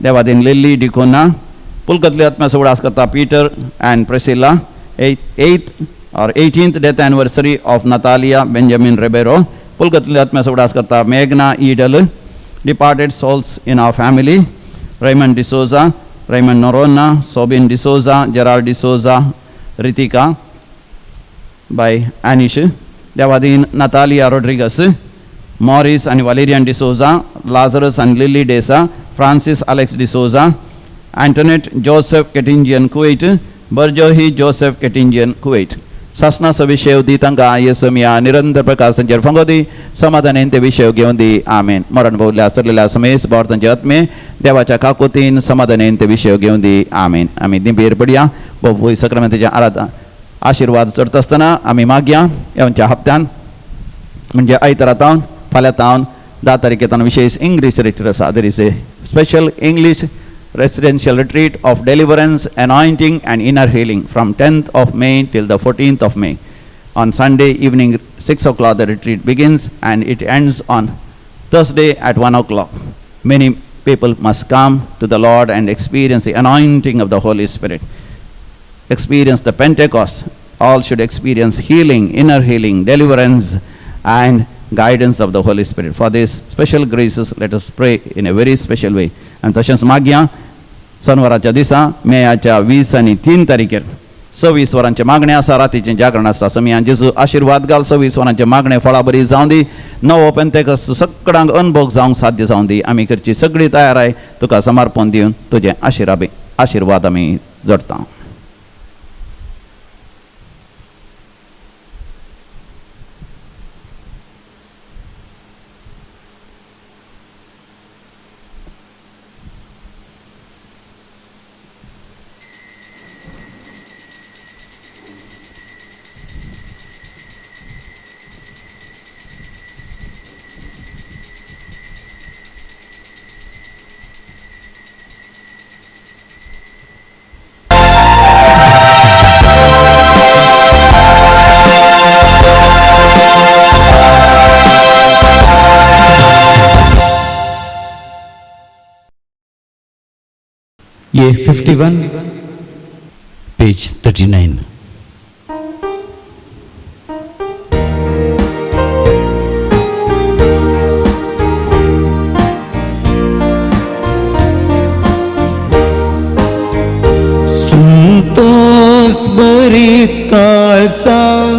Devadin Lily Dicona, Pulkatli Atma Saudaskata, Peter and Priscilla, 8th or 18th death anniversary of Natalia Benjamin Ribeiro. Pulkatli Atma Saudaskata, Megna Edel, departed souls in our family. Raymond D'Souza, Raymond Noronna, Sobin D'Souza, Gerald D'Souza, Ritika. By Anish, Devadin Natalia Rodriguez, Morris and Valerian D'Souza, Lazarus and Lily Desa, Francis Alex D'Souza, Antoinette Joseph Kettingian Kuwait, Burjohi Joseph Kettingian Kuwait. Sasna Savishev Ditanga Yesumia Nirandar Prakash Sanjar Fangodi, Samadhanente Vishev Gyondi, Amen. Moran Bowla Sarlila Sames, Bortan Jatme, Devacha Kakutin, Samadhanente Vishev Gyondi, Amen. Amin Dimpir Budia, Bobu Sacramento Arata. आशीर्वाद चढत असताना आम्ही मागया ह्या हप्त्यान म्हणजे आयतारा तावन फाल्यां तावन 10 तारखेतान विशेष English retreat आसा. There is a special English residential retreat of deliverance, anointing and inner healing from 10th of May till the 14th of May. On Sunday evening 6 o'clock the retreat begins and it ends on Thursday at 1 o'clock. Many people must come to the Lord and experience the anointing of the Holy Spirit. Experience the Pentecost. All should experience healing, inner healing, deliverance and guidance of the Holy Spirit. For these special graces, let us pray in a very special way. And तशेंच मागया सनवाराच्या दिसा मेयाच्या 20 आनी 3 तारीखेर 26 वरांचे मागणे आसा, रातीचें जागरण आसा. समियान जेजू आशिर्वाद घाल. 26 वरांचे मागणे फळां बरी जावं दी. नवो पेंतेकॉस्ट सगळ्यांक अनुभव जावंक साध्य जावं दी. आमी करची सगळी तयाराय तुका समर्पण दिवन तुजें आशिर्वाद आमी जोडटा. ये 51 पेज 39. संतोष भरीत काळजां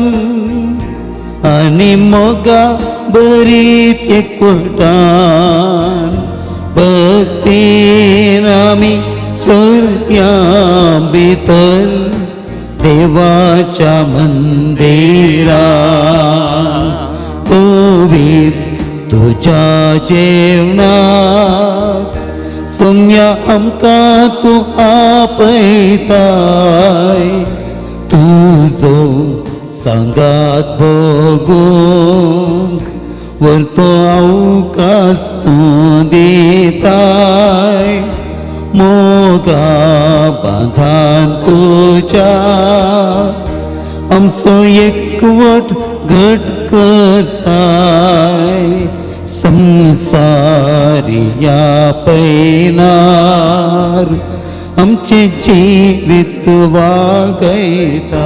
आणि मोगा भरीत एकवटान भक्तीन आमी सोर्या भितर देवाच्या मंदिरात पवित तुझ्या जेवणाक सोम्या आमकां तूं आपयताय तुजो सांगात भोगूंक वर्तो अवकाश तूं दिताय मोगा बांधान तुझ्या आमचो एकवट घट करताय संसारिया पैनार आमचे जीवित वागयताय.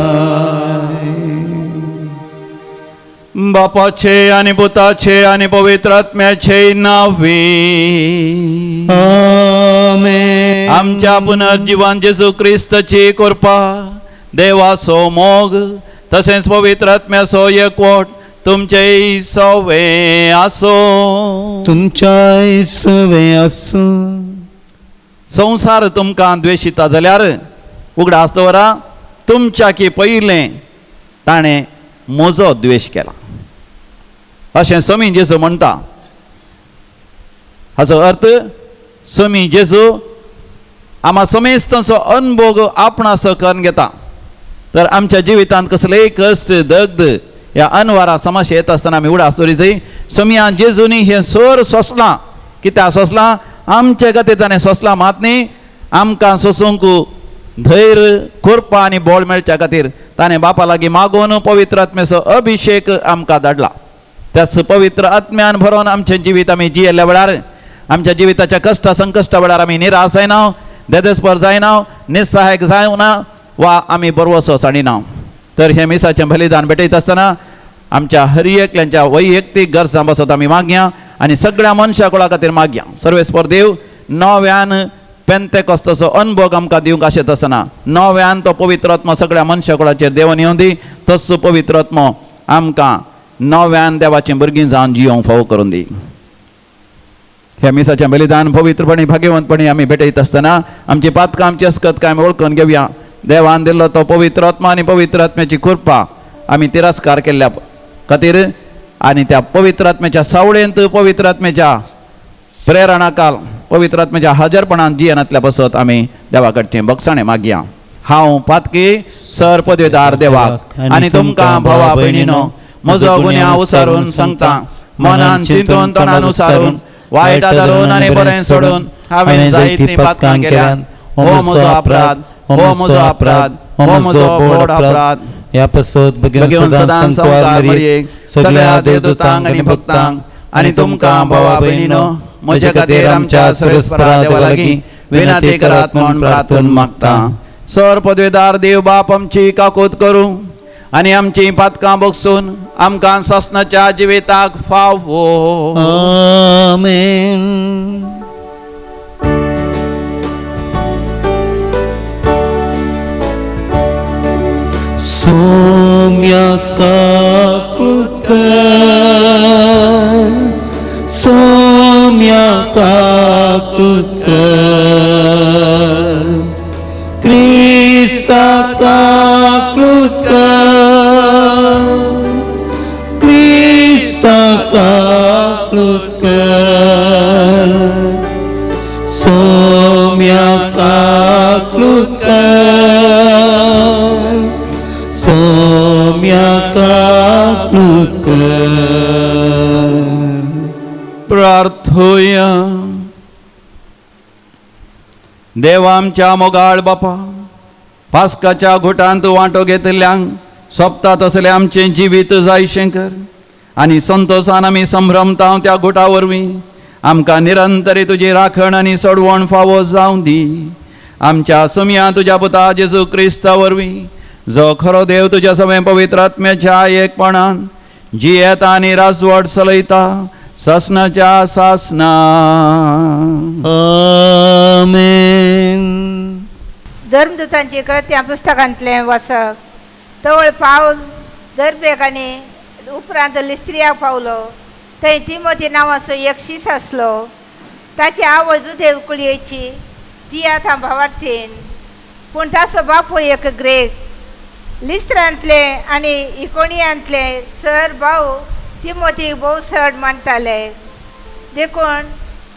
बापाचे आणि पुताचे आणि पवित्र आत्म्याचे नावे आमेन. आमच्या पुनर्जीवन जेजू ख्रिस्ताची कृपा, देवाचो मोग तसेच पवित्र आत्म्याचो एकवट तुमचे सवे आसो. तुमच्या सवे आसो. संसार तुमकां द्वेषिता जाल्यार उगडा आसतवरा तुमच्या की पयलें ताणें म्हजो द्वेष केला अशें समी जेजू म्हणटा. हाचो अर्थ समी जेजू आमा समेस्तांचो अनुभव आपणाचो करून घेता. तर आमच्या जिवितांत कसलेय कश्ट दग्ध ह्या अनवारा समस्या येता आसतना आमी उडा आसतली जाय. समिया जेजूनी हें सर सोंसलां. कित्याक सोंसलां? आमचे खातीर ताणें सोंसलां मात न्ही, आमकां सोंसूंक धैर्य कृपा आनी बळ मेळच्या खातीर ताणें बापा लागीं मागून पवित्र आत्म्याचो अभिशेक आमकां धाडला. त्याच पवित्र आत्म्यान भरोवन आमचें जिवीत आमी जियेल्या वेळार आमच्या जिविताच्या कश्ट संकश्टा वेळार आमी निराश जायना, देदेस्पर जायना, निस्सहायक जायना वा आमी बरवसो साडिना. तर हे मिसाचें बलिदान भेटयत आसतना आमच्या हर एकल्यांच्या वैयक्तीक गरजां बसत आमी मागया आनी सगळ्या मनशा कुळा खातीर मागया. सर्वेस्पर देव नव्यान पेंतेकॉस्ताचो अनुभव आमकां दिवंक आशेत आसतना नव्यान तो पवित्र आत्मा सगळ्या मनशा कुळाचेर देवन येवं दी. तसो पवित्र आत्मा आमकां नव्यान देवाचें भुरगीं जावन जियोंक फावो करून दी. ह्या मिसाचें बलिदान पवित्रपणी भाग्यवंतपणी आमी भेटयत आसतना आमची पातकां आमची अस्कतकाय आमी वळखून घेवया. देवान दिल्लो तो पवित्र आत्मा आनी पवित्र आत्म्याची कृपा आमी तिरस्कार केल्ल्या खातीर आनी त्या पवित्र आत्म्याच्या सावळेंत पवित्र आत्म्याच्या प्रेरणाकाल पवित्र आत्म्याच्या हजरपणान जियेनांतल्या बसत आमी देवा कडचें बक्षाणें मागया. हांव पातकी सर पदवेदार देवाक आनी तुमकां भावा भयणीनो म्हजो गुन्यांव उसारून सांगता. मनान चिंतून तोंडान उसारून वाईट धरून आणि बरें सोडून हांवें जायतीं पातकां केल्यात. हो म्हजो अपराध, हो म्हजो अपराध, हो म्हजो व्हड अपराध. या पसत बेगीन सदां संवकार मरयेक सगळ्या देवदूतांक आनी भक्तांक आनी तुमकां भावा भयणीनो म्हजे खातीर आमच्या सर्वेस्परा देवा लागीं विनंती करात म्हूण प्रार्थून मागता. सर पदवेदार देव बाप आमची काकूत करूं आनी आमची पातकां बगसून आमकां ससनाच्या जिविताक फावो. आमेन. सौम्या काकृत सौम्या काकृत क्रिस्ता काकृत क्रिस्ता काकृत सौम्या काकृत सौम्या काकृत. प्रार्थूया. देवा आमच्या मोगाळ बापा, पास्काच्या घुटांत वांटो घेतल्यांक सोंपता तसलें आमचें जिवीत जायशें कर आनी संतोशान आमी संभ्रमता त्या घुटा वरवीं आमकां निरंतरी तुजी राखण आनी सोडवण फावो जावं दी. आमच्या सुमया तुज्या पुता जेजू क्रिस्ता वरवीं जो खरो देव तुज्या सगळे पवित्र आत्म्याच्या एकपणान जियेता आनी राजवट चलयता ससनाच्या सासना. आमेन. धर्मदूतांची कृत्यां पुस्तकांतलें वाचप. तवळ पावल दर्बेक आनी उपरांत लिस्त्रियाक पावलो. थंय तिमोथी नांवाचो एक शीस आसलो. ताची आवय जुदेव कुळयेची, ती आतां भावार्थीन, पूण ताचो बापूय एक ग्रेक. लिस्त्रांतले आनी इकोनियांतले सर भाव तिमोथीक भोव चड मानताले. देखून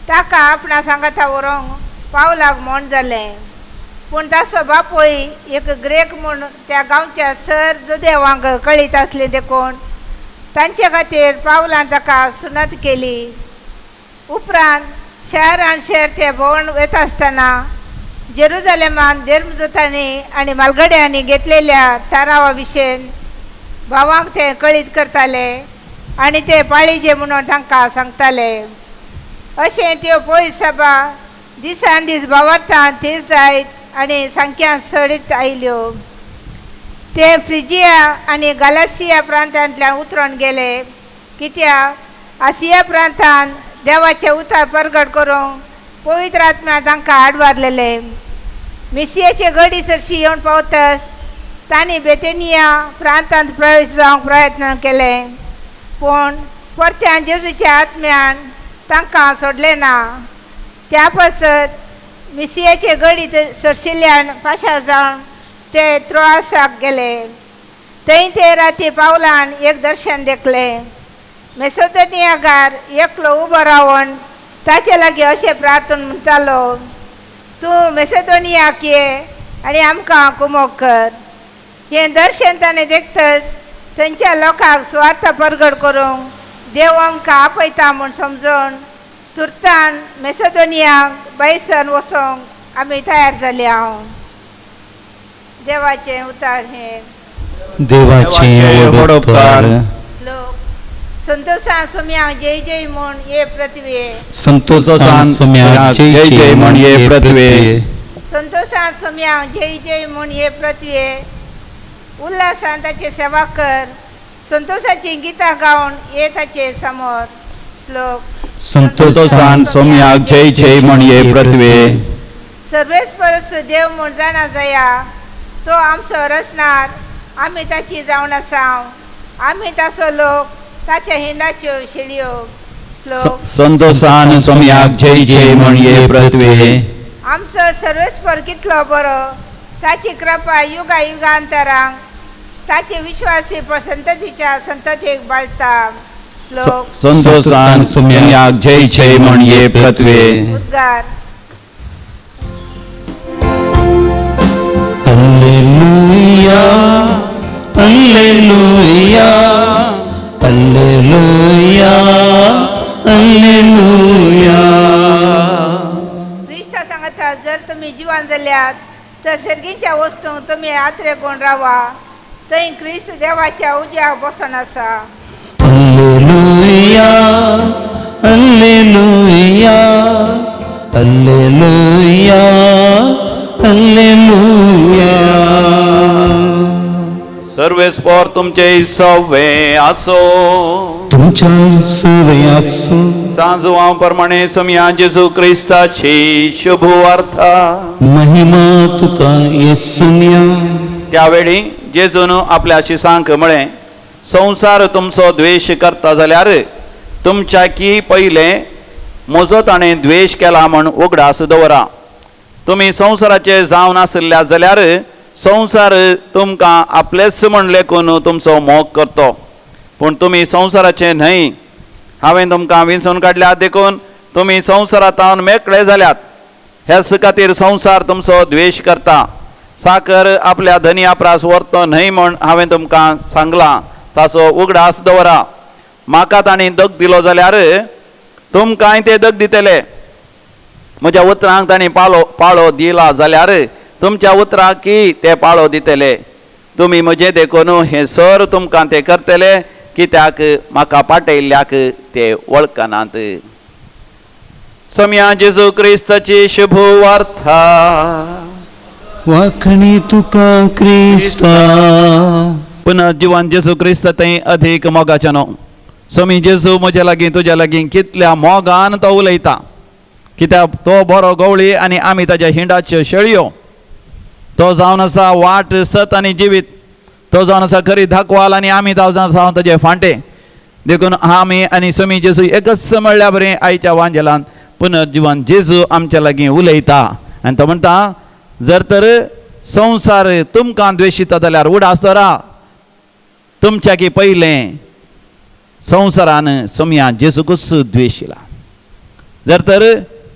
ताका आपणा सांगाता व्हरूंक पावलाक म्हण जालें. पूण ताचो बापूय एक ग्रेक म्हूण त्या गांवच्या सर जुदेवांक कळीत आसलें देखून तांचे खातीर पावलान ताका सुनात केली. उपरांत शहरान शहर ते भोंवण वता आसतना जेरुजालेमान धर्मदूतांनी आनी मालगड्यांनी घेतलेल्या थारावा विशयी भावांक ते कळीत करताले आनी ते पाळीजे म्हणून तांकां सांगताले. अशें त्यो पयस सभा दिसान दीस भावार्थान थीर जायत आनी संख्यान चडीत आयल्यो. ते फ्रिजिया आनी गालासिया प्रांतांतल्यान उतरून गेले, कित्याक आसिया प्रांतान देवाचे उतार परगट करूंक पवित्र आत्म्यान तांकां आडवारलेले. मिसियाचे घडी सरशी येवन पावतच तांणी बेतेनिया प्रांतांत प्रवेश जावंक प्रयत्न केले, पूण परत्यान जेजूच्या आत्म्यान तांकां सोडलें ना. त्या पासत मिसियाचे घडी सरशिल्ल्यान पाशार जावन ते त्रोआसाक गेले. थंय ते राती पावलान एक दर्शन देखलें. मेसोदोनियागार एकलो उबो रावन ताचे लागीं अशें प्रार्थना म्हणटालो, तूं मेसेदोनियाक ये आनी आमकां कुमोग कर. हें दर्शन ताणें देखतच थंयच्या लोकांक स्वार्थ परगट करूंक देव आमकां आपयता म्हूण समजून तुर्तान मेसेदोनियाक बायसन वचोंक आमी तयार जाली. हांव देवाचें उतार हें. देवाचे वडोपकार. श्लोक. संतोषान सोम्या जय जय म्हूण ये पृथ्वे. संतोषान सोम्या जय जय म्हूण ये पृथ्वे. संतोषान सोम्या जय जय म्हूण ये पृथ्वे. उल्हासान ताचे सेवा कर. संतोषाची गितां गावन ये ताचे समोर. श्लोक. संतोषान सोम्याक जय जय म्हूण ये पृथ्वे. सर्वेस्परस देव म्हूण जाणा जया, तो आमचो रचणार, आमी ताची जावन आसाव, आमी ताचो लोक, ताच्या हिंडाच्यो शेळयो. श्लोक. संतोषान सोम्याक जय जय म्हूण ये पृथ्वे. आमचो सर्वेस्पर कितलो बरो, ताची कृपा युगा युगांतरांक ताचे विश्वासी संततीच्या संततीक बाळटा. श्लोक. संतोषान सोम्याक जय जय म्हूण ये पृथ्वे. उद्गार. Alleluia, Alleluia, Alleluia, Alleluia. जर तुम्ही जिवान जाल्यात तर सर्गींच्या वस्तूंक तुम्ही आत्रे कोण रावा थंय क्रिस्त देवाच्या उज्या बसून आसा. Alleluia, Alleluia, Alleluia, Alleluia. सर्वेस्पर तुमचे सवे आसो. तुमच्या सवे आसो. सांजुवा प्रमाणे समया जेजू क्रिस्ताची शुभ वार्ता. महिमा तुका येसुनिया. त्यावेळी जेजून आपल्या शिसांक म्हळे, संसार तुमचो द्वेष करता जाल्यार तुमच्या की पहिले म्हजो ताणें द्वेष केला म्हण उगडास दवरा. तुमी संसाराचे जावन आसल्या जाल्यार संसार तुमकां आपलेच म्हण लेखून तुमचो मोग करतो. पूण तुमी संसाराचे न्हय. हांवें तुमकां विंचून काडल्यात देखून तुमी संवसारांत मेकळे जाल्यात. हेच खातीर संवसार तुमचो द्वेष करता. साकर आपल्या धनी आपणास व्हरतो न्हय म्हण हांवें तुमकां सांगलां, ताचो उगडास दवरा. म्हाका तांणी दग दिलो जाल्यार तुमकांय ते दग दितले. म्हज्या उतरांक तांणी पाळो दिला जाल्यार तुमच्या उतरांकी ते पाळो दितले. तुमी म्हजें देखून हे सर तुमकां ते करतले, कित्याक म्हाका पाटयल्ल्याक ते वळखनात. समया जेजू क्रिस्ताची शुभ वार्ता. वाखणी तुका क्रिस्ता. पुनर्जीवन जेजू क्रिस्त थंय अधिक मोगाचें न्हू. समी जेजू म्हज्या लागीं तुज्या लागीं कितल्या मोगान तो उलयता. कित्याक तो बरो गवळी आनी आमी ताज्या हिंडाच्यो शेळयो. तो जावन आसा वाट, सत आनी जिवीत. तो जावन आसा खरी धाकवाल आनी आमी जावन आसा ताजे फांटे. देखून आमी आनी समी जेजू एकच म्हणल्या बरें आयच्या वांजेलांत पुनर्जीवन जेजू आमच्या लागीं उलयता. आनी तो म्हणटा, जर तर संवसार तुमकां द्वेशिता जाल्यार उडास दवरा. तुमच्या की पयलें संवसारान समया जेजूकूच द्वेशिला. जर तर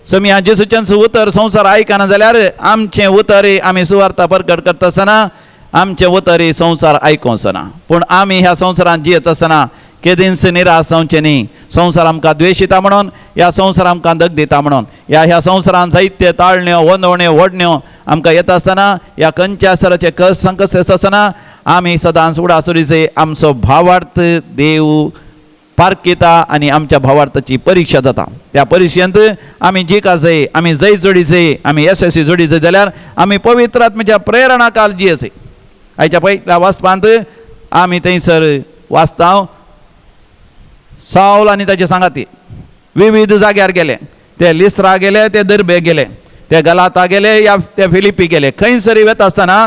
समया जेजूचें उतर संवसार आयकना जाल्यार आमचें उतर आमी सुवार्ता प्रकट करता आसतना आमचें उतर संवसार आयकोसना. पूण आमी ह्या संवसारांत जियेत आसतना केदींच निराश जावचें न्ही. संवसार आमकां द्वेशिता म्हणून, ह्या संवसार आमकां दग दिता म्हणून, ह्या संवसारांत जायत्यो ताळण्यो वंदवण्यो वडण्यो आमकां येता आसतना, ह्या खंयच्या स्तराचे कस संकस आसतना आमी सदांच उडासुडीचे आमचो भावार्थ देव पारकिता आनी आमच्या भावार्थाची परीक्षा जाता. त्या परिक्षेंत आमी जिका जाय, आमी जय जोडीचे, आमी यशस्वी जोडीचे जाल्यार आमी पवित्र आत्म्याच्या प्रेरणा काल जियेचे. आयच्या पयल्या वाचपांत आमी थंयसर वाचता, साऊल आनी ताचे सांगाती विविध जाग्यार गेले. ते लिस्त्रा गेले, ते दर्बे गेले, ते गलाता गेले, या ते फिलिपी गेले. खंयसरी वता आसतना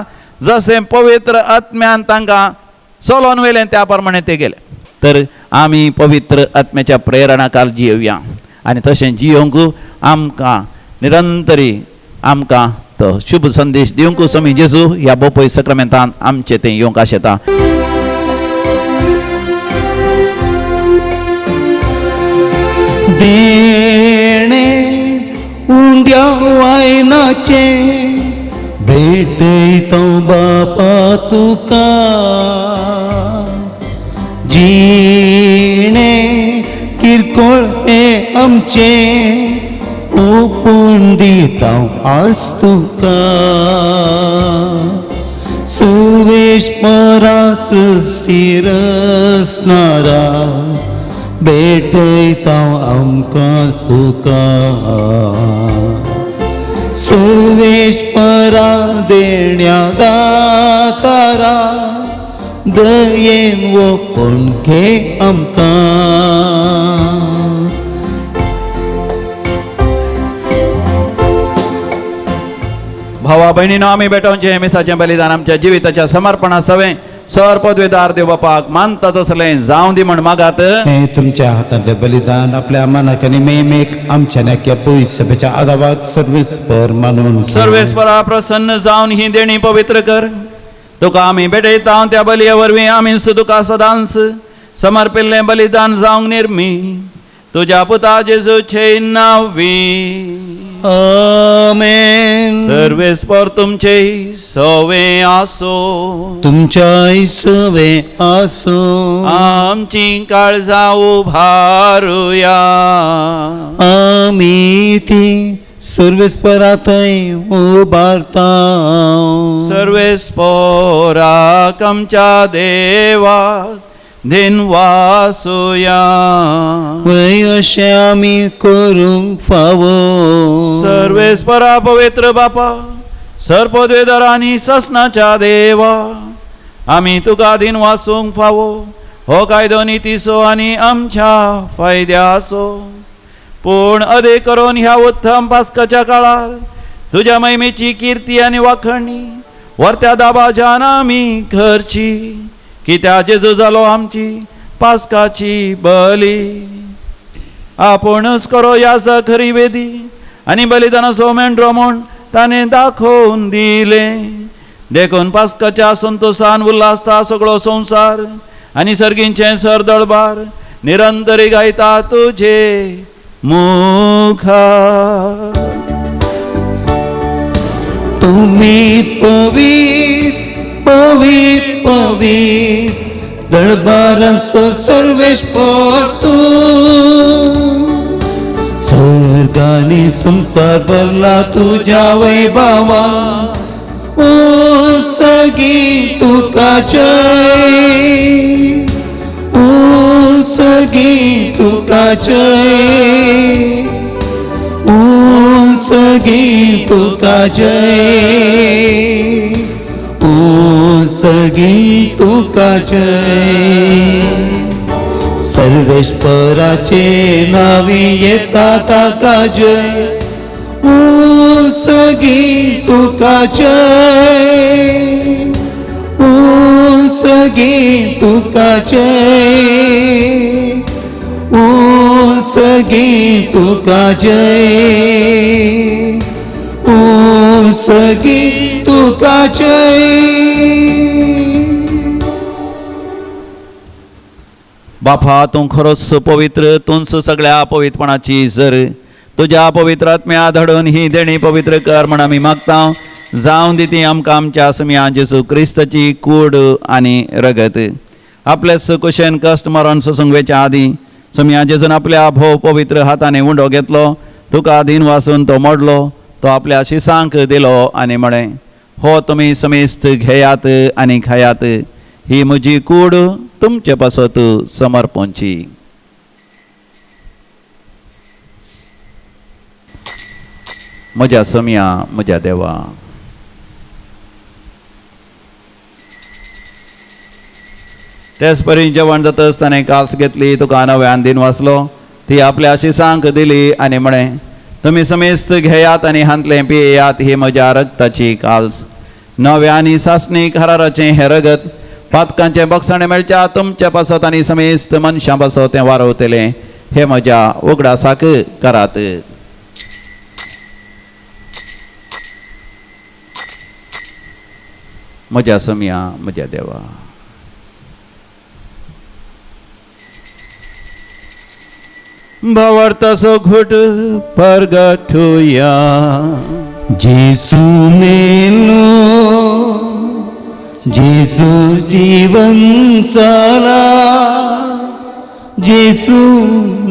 जशें पवित्र आत्म्यान तांकां चलोवन व्हेलें त्या प्रमाणे ते गेले. तर आमी पवित्र आत्म्याच्या प्रेरणा काल जियोवया आनी तशें जियोवंक आमकां निरंतरी आमकां तो शुभ संदेश दिवंक समी जेजू ह्या बोपय सक्रामेंतान आमचे तें येवंक आशेता. देणे उंड्या वायनाचे भेटयतो बापा तुका. जिणे किरकोळ हे आमचे ओपून दिता आज तुका. सर्वेश्वरा सृश्टीर रचणारा भेटयता आमकां तुका. सर्वेश्वरा देण्या दातारा दयेन ओपून घे आमकां. भावा भयणीनो, आमी बेटोवचें हे मिसाचें बलिदान आमच्या जिविताच्या समर्पणा सवें सर पदवेदार देव बापाक मानता तसलें जावं दी म्हण मागात. हे तुमच्या हातांतलें बलिदान आपल्या मनाक आनी नेमेक आमच्या नाक्या पयस सभेच्या आदावाक सर्वेस्पर मानून सर्वेस्परा प्रसन्न जावन ही देणी पवित्र कर. तुका आमी भेटयता त्या बलये वरवीं आमी तुका सदांच समर्पिल्लें बलिदान जावंक निर्मी तुज्या पुता जेजूचे नांवी. आमेन. सर्वेस्पर तुमचे सवे आसो. तुमच्या सवे आसो. आमची काळजां उभारुया. आमी ती सर्वेस्परा थंय उबारता सर्वेस्पोराक आमच्या देवा दिन वासुया वय अशें आमी करूंक फावो सर्वेस्परा पवित्र बापा सर्पद्वेदर आनी ससनाच्या देवा आमी तुका दिन वासूंक फावो हो कायदो नितीसो आनी आमच्या फायद्याचो पूण अधिक करून ह्या उत्तम पास्काच्या काळार तुज्या महिमेची कीर्ती आनी वाखणी वर्त्या दाबाजान आमी करची कित्या जेजू जालो आमची पास्काची बली आपुणूच करो ह्या खरी वेदी आनी बलिदानाचो मेंढरो म्हूण ताणें दाखोवन दिले देखून पास्काच्या संतोषान उल्हासता सगळो संवसार आनी सर्गींचे सरदळबार निरंतरी गायता तुझे मुखार तुम्ही पवित्र पवित्र पवित्र दळबारांचो सर्वेस्पर तूं स्वर्गानी संसार भरला तुझ्या वैभवा ओ सगी तुका जय ओ सगी तुका जय ओ सगी तुका जय ओ सगी तुका जय सर्वेश्वराचे नावे येता ताका जय ओ सगी तुका जय ओ सगी तुका जय ओ सगी तुका जय ओ सगी तुका जय बापा तूं खरोच पवित्र तूंच सगळ्या पवित्रपणाची जर तुझ्या पवित्र आत्म्या धडून ही देणी पवित्र कर म्हण आमी मागता जावं दी ती आमकां आमच्या समिया जेजू क्रिस्ताची कूड आनी रगत आपलेच कुशेन कश्ट मरण ससंगवेच्या आदी समिया जेजून आपल्या भोव पवित्र हाताने उंडो घेतलो तुका दिन वासून तो मोडलो तो आपल्या शिसांक दिलो आनी म्हळें हो तुमी समेस्त घेयात आनी खायात ही म्हजी कूड तुमचे पासत समर्पणची म्हज्या समिया म्हज्या देवा तेच परी जेवण जाता आसतना काल्स घेतली तुका नव्यान दिन वाचलो ती आपल्या शिसांक दिली आनी म्हळें तुमी समेस्त घेयात आनी हांतले पियेयात ही म्हज्या रक्ताची काल्स नव्यानी सासणीक हराराचें हें रगत पातकांचे बक्षणे मेळच्या तुमच्या पासत आनी समेस्त मनशां पासत तें वारवतलें हे म्हज्या उगडासाक करात म्हज्या समिया म्हज्या देवा भावार्थाचो घोट परगटुया जेसू मेलो जेसू जीवन साला जेसू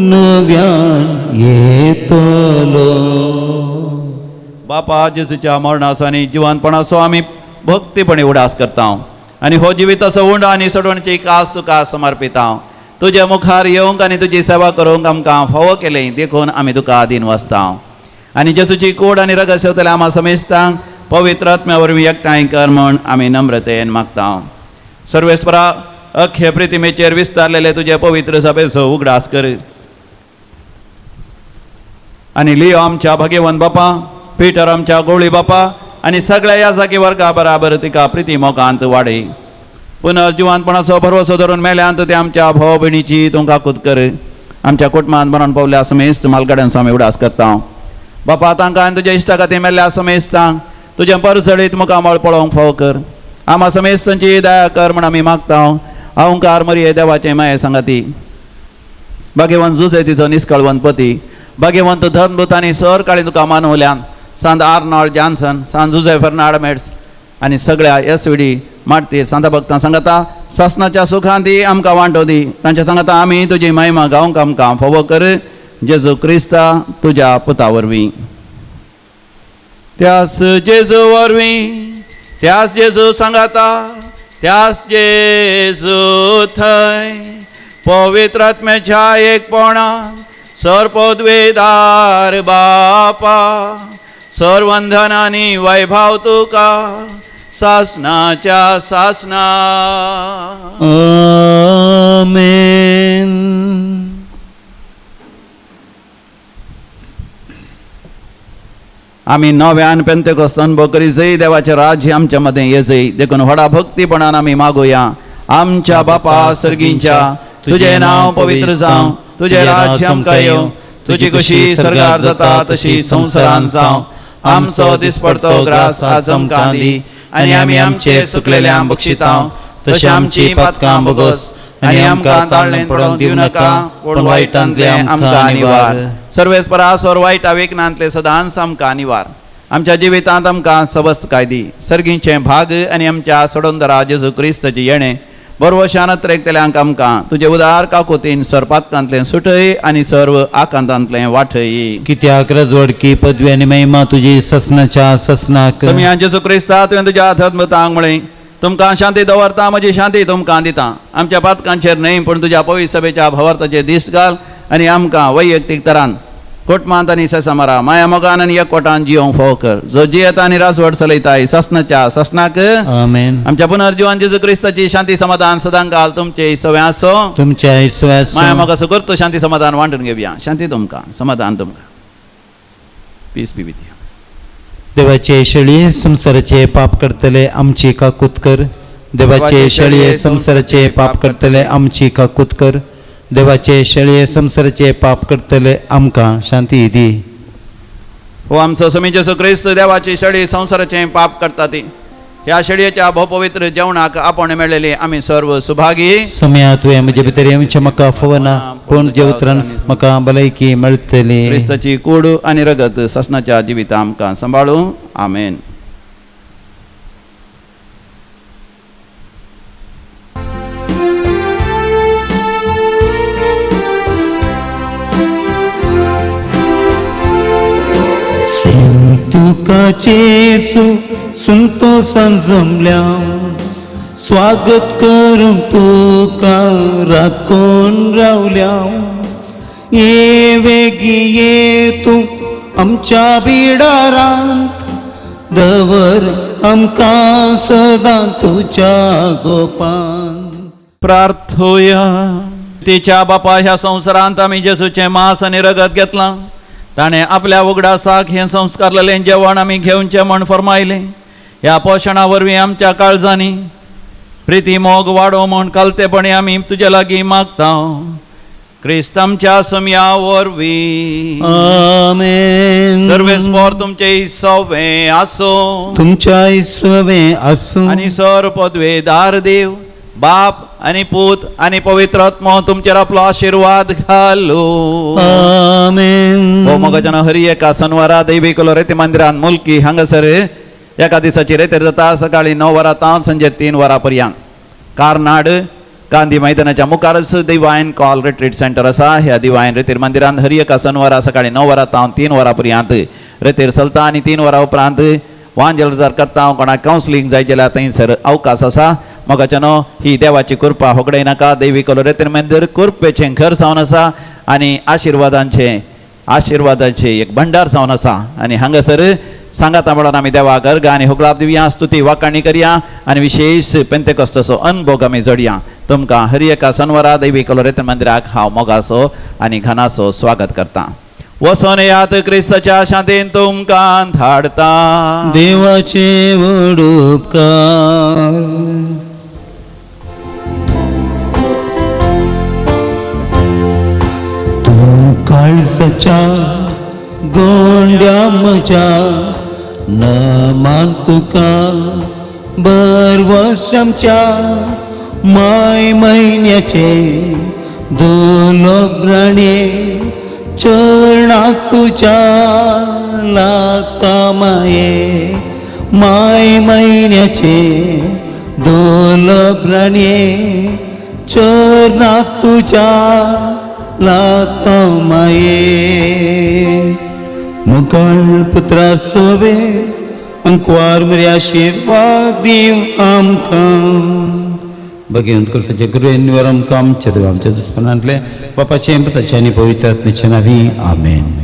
नव्यान येतलो बापा जेजूच्या मरणाचो आनी जिवंतपणाचो आमी भक्तीपणे उडास करता आनी हो जिविताचो उंड आनी सोडवणेची कास तुका समर्पिता तुज्या मुखार येवंक आनी तुजी सेवा करूंक आमकां फावो केलें देखून आमी तुका आदीन वाचता आनी जेजूची कूड आनी रगत सेवतले आम्हा समेस्तांक पवित्र आत्म्या वरवीं एकठांय कर म्हण आमी नम्रतेन मागता सर्वेस्परा अख्खे प्रितिमेचेर विस्तारलेले तुजे पवित्र सभेचो उगडास कर आनी लियो आमच्या भाग्यवंत बापा पिटर आमच्या गवळी बापा आनी सगळ्या याजाकी वर्गा बराबर तिका प्रिती मोगांत वाडय पुनर्जिवानपणाचो भरवसो धरून मेल्यांत ते आमच्या भाव भयणीची तुमकां खूद कर आमच्या कुटुंबांत मरण पावल्या समेस्त मालगाड्यांचो आमी उडास करता बापा तांकां आनी तुज्या इश्टा खातीर मेल्ल्या समेस्तांक तुजें परसडीत मुखामळ पळोवंक फाव कर आम्हा समेस्तांची दया कर म्हण आमी मागता अहंकार मरिये देवाचे माये सांगाती भाग्यवंत जुसेतीचो निश्कळवंत पती भाग्यवंत धनभूत आनी सर काळी तुका मानवल्यान सांत आर्नॉल्ड जॉन्सन सांत जुझे फर्नांडमेट्स आनी सगळ्या एसविडी मारती सांता भक्तां सांगता ससनाच्या सुखांत दी आमकां वांटो दी तांच्या सांगता आमी तुजी महिमा गावंक आमकां फावो कर जेजू क्रिस्ता तुज्या पुता वरवीं त्यास जेजू वरवीं त्यास जेजू सांगाता त्यास जेजू थंय पवित्र आत्म्याच्या एकपणान सर्वोद्वेदार बापा सर्वंधन आनी वैभव तुका सासनाच्या सासना. आमेन. आम्ही नव्यान पेंतेकोस्त अनुभव करी जय देवाचे राज्य आमच्या मध्ये ये जय देखून व्हडा भक्तीपणान आम्ही मागुया. आमच्या बापा सर्गींच्या तुझे नाव पवित्र जावं तुझे राज्य आमकां येवं तुझी कशी स्वर्गार जाता तशी संवसारांत जावं. आमचो दिसपडतो ग्रास आज आमकां दी आनी आमी आमचे सुकलेल्यांक बक्षितांव तशी आमची पातकां बोगस आनी आमकां ताळणेंत पडोवंक दिवं नाका पूण वायटांतले आमकां निवार. सर्वेस्परासोर वायटा विघ्नांतले सदांच आमकां निवार. आमच्या जिवितांत आमकां सबस्त काय दी सर्गींचे भाग आनी आमच्या सोडूनदरा जेजू क्रिस्ताची येणे बरोवशान त्रेकतल्यांक आमकां तुजे उदार काकुतीन सरपातकांतलें सुटय आनी सर्व आकांतांतलें वाटय. कित्याक रजवडकी पदवी आनी महिमा तुजी ससनाच्या ससनाक. समियान जेजू क्रिस्ता तुवें तुज्या अधर्मतांक म्हळें तुमकां शांती दवरता म्हजी शांती तुमकां दिता. आमच्या पातकांचेर न्हय पूण तुज्या पवित्र सभेच्या भवर्ताचेर दिश्ट घाल आनी आमकां वैयक्तीक तरान कुटुंबांत आनी सेसामारा माया मोगान आनी एकवटान जियोंक फोव कर. जो जियेता आनी राजवट चलयताय ससनाच्या ससनाक. आमेन. आमच्या पुनर्जीवन जेजू क्रिस्ताची शांती समाधान सदां घाल तुमचे सवय आसो. तुमच्या ईश्वास माया मोगाचो करतो शांती समाधान वांटून घेवया. शांती तुमकां समाधान तुमकां. Peace be with you. देवाचे शेळये संसाराचे पाप करतले आमची काकूत कर. देवाचे शेळये संसाराचे पाप करतले आमची काकूत कर. देवाचे शेळये संसाराचे पाप करतले आमकां शांती दी. हो आमचो समी जेजू क्रिस्त देवाची शेळी संसाराचे पाप करता ती ह्या शेळयेच्या भोपवित्र जेवणाक आपण मेळलेली आमी सर्व सुभागी. समया तुवें म्हजे भितर आमच्या म्हाका फवना पूण जे उतरान म्हाका भलायकी मेळटली. क्रिस्ताची कूड आनी रगत ससनाच्या जिवितां आमकां सांबाळूं. आमेन. तुकाचेसु सुनतो संजमल्या स्वागत करूंक तुका राखून रावल्या. ये वेगी ये तूं आमच्या बिडारांत दवर आमकां सदां तुज्या गोपान. प्रार्थोया. तिच्या बापा ह्या संवसारांत आमी जेजूचें मांस आनी रगत घेतलां. ताणें आपल्या उगडासाक हें संस्कारलेलें जेवण आमी घेवचें म्हण फरमायलें. ह्या पोशणा वरवीं आमच्या काळजांनी प्रिती मोग वाडो म्हण कालतेपणी आमी तुजे लागीं मागता. क्रिस्त आमच्या समया वरवीं. आमेन. सर्वेस्पोर तुमचे सवे आसो. तुमच्या ईश्वे आसूं आनी सर पदवेदार देव बाप आनी पूत आनी पवित्र आत्मो तुमचेर आपलो आशीर्वाद घालो. आमेन. हो मोगाच्यान हरी एका शनिवारा दैवीक रेती मंदिरान मुलकी हांगासर एका दिसाची रेतेर जाता. सकाळी 9 वरां तावन संजे 3 वरां पर्यंत. कार्नाड गांधी मैदानाच्या मुखारच दिवायन कॉल रिट्रीट सेंटर आसा. ह्या दिवायन रेतीर मंदिरान हरी एका शनिवारा सकाळी 9 वरां तावन 3 वरां पर्यंत रेतेर चलता आनी 3 वरां उपरांत वांजल जर करता कोणाक कावन्सिलींग जाय जाल्यार थंयसर अवकाश आसा. मोगाच्यान ही देवाची कृपा होगडय नाका. दैवीक रेतीर मंदिर कृपेचें घर जावन आसा आनी आशिर्वादाचे एक भंडार जावन आसा. आनी हांगासर सांगाता म्हणून आमी देवाक अर्घ आनी होगलाप दिवया स्तुती वाकाणी करया आनी विशेष पेंतेकोस्ताचो अनुभव आमी जोडया. तुमकां हरी एका शनिवारा दैवीक रेतीर मंदिराक हांव मोगाचो आनी घनाचो स्वागत करता. वसोन यात क्रिस्ताच्या शांतीन तुमकां धाडता. देवाचे व्हड उपकार. तूं काळजाच्या गोंड्या म्हज्या नमान तुका बरवर्स आमच्या माय म्हयन्याचे दोलोब्राणे चरणाक तुज्या लागता माये. माय म्हयन्याचे दोलोब्राणे चरणाक तुज्या लागता माये. मुखार पुत्रा सवे अंकुवार मरी आशीर्वाद दीव आमकां भगवंत कृष्णाचे कृपेन आमकां आमच्या देवा आमच्या दुस्मनांतले बापाचे पुताचे आनी पवित्र आत्म्याचे नांवी आमेन.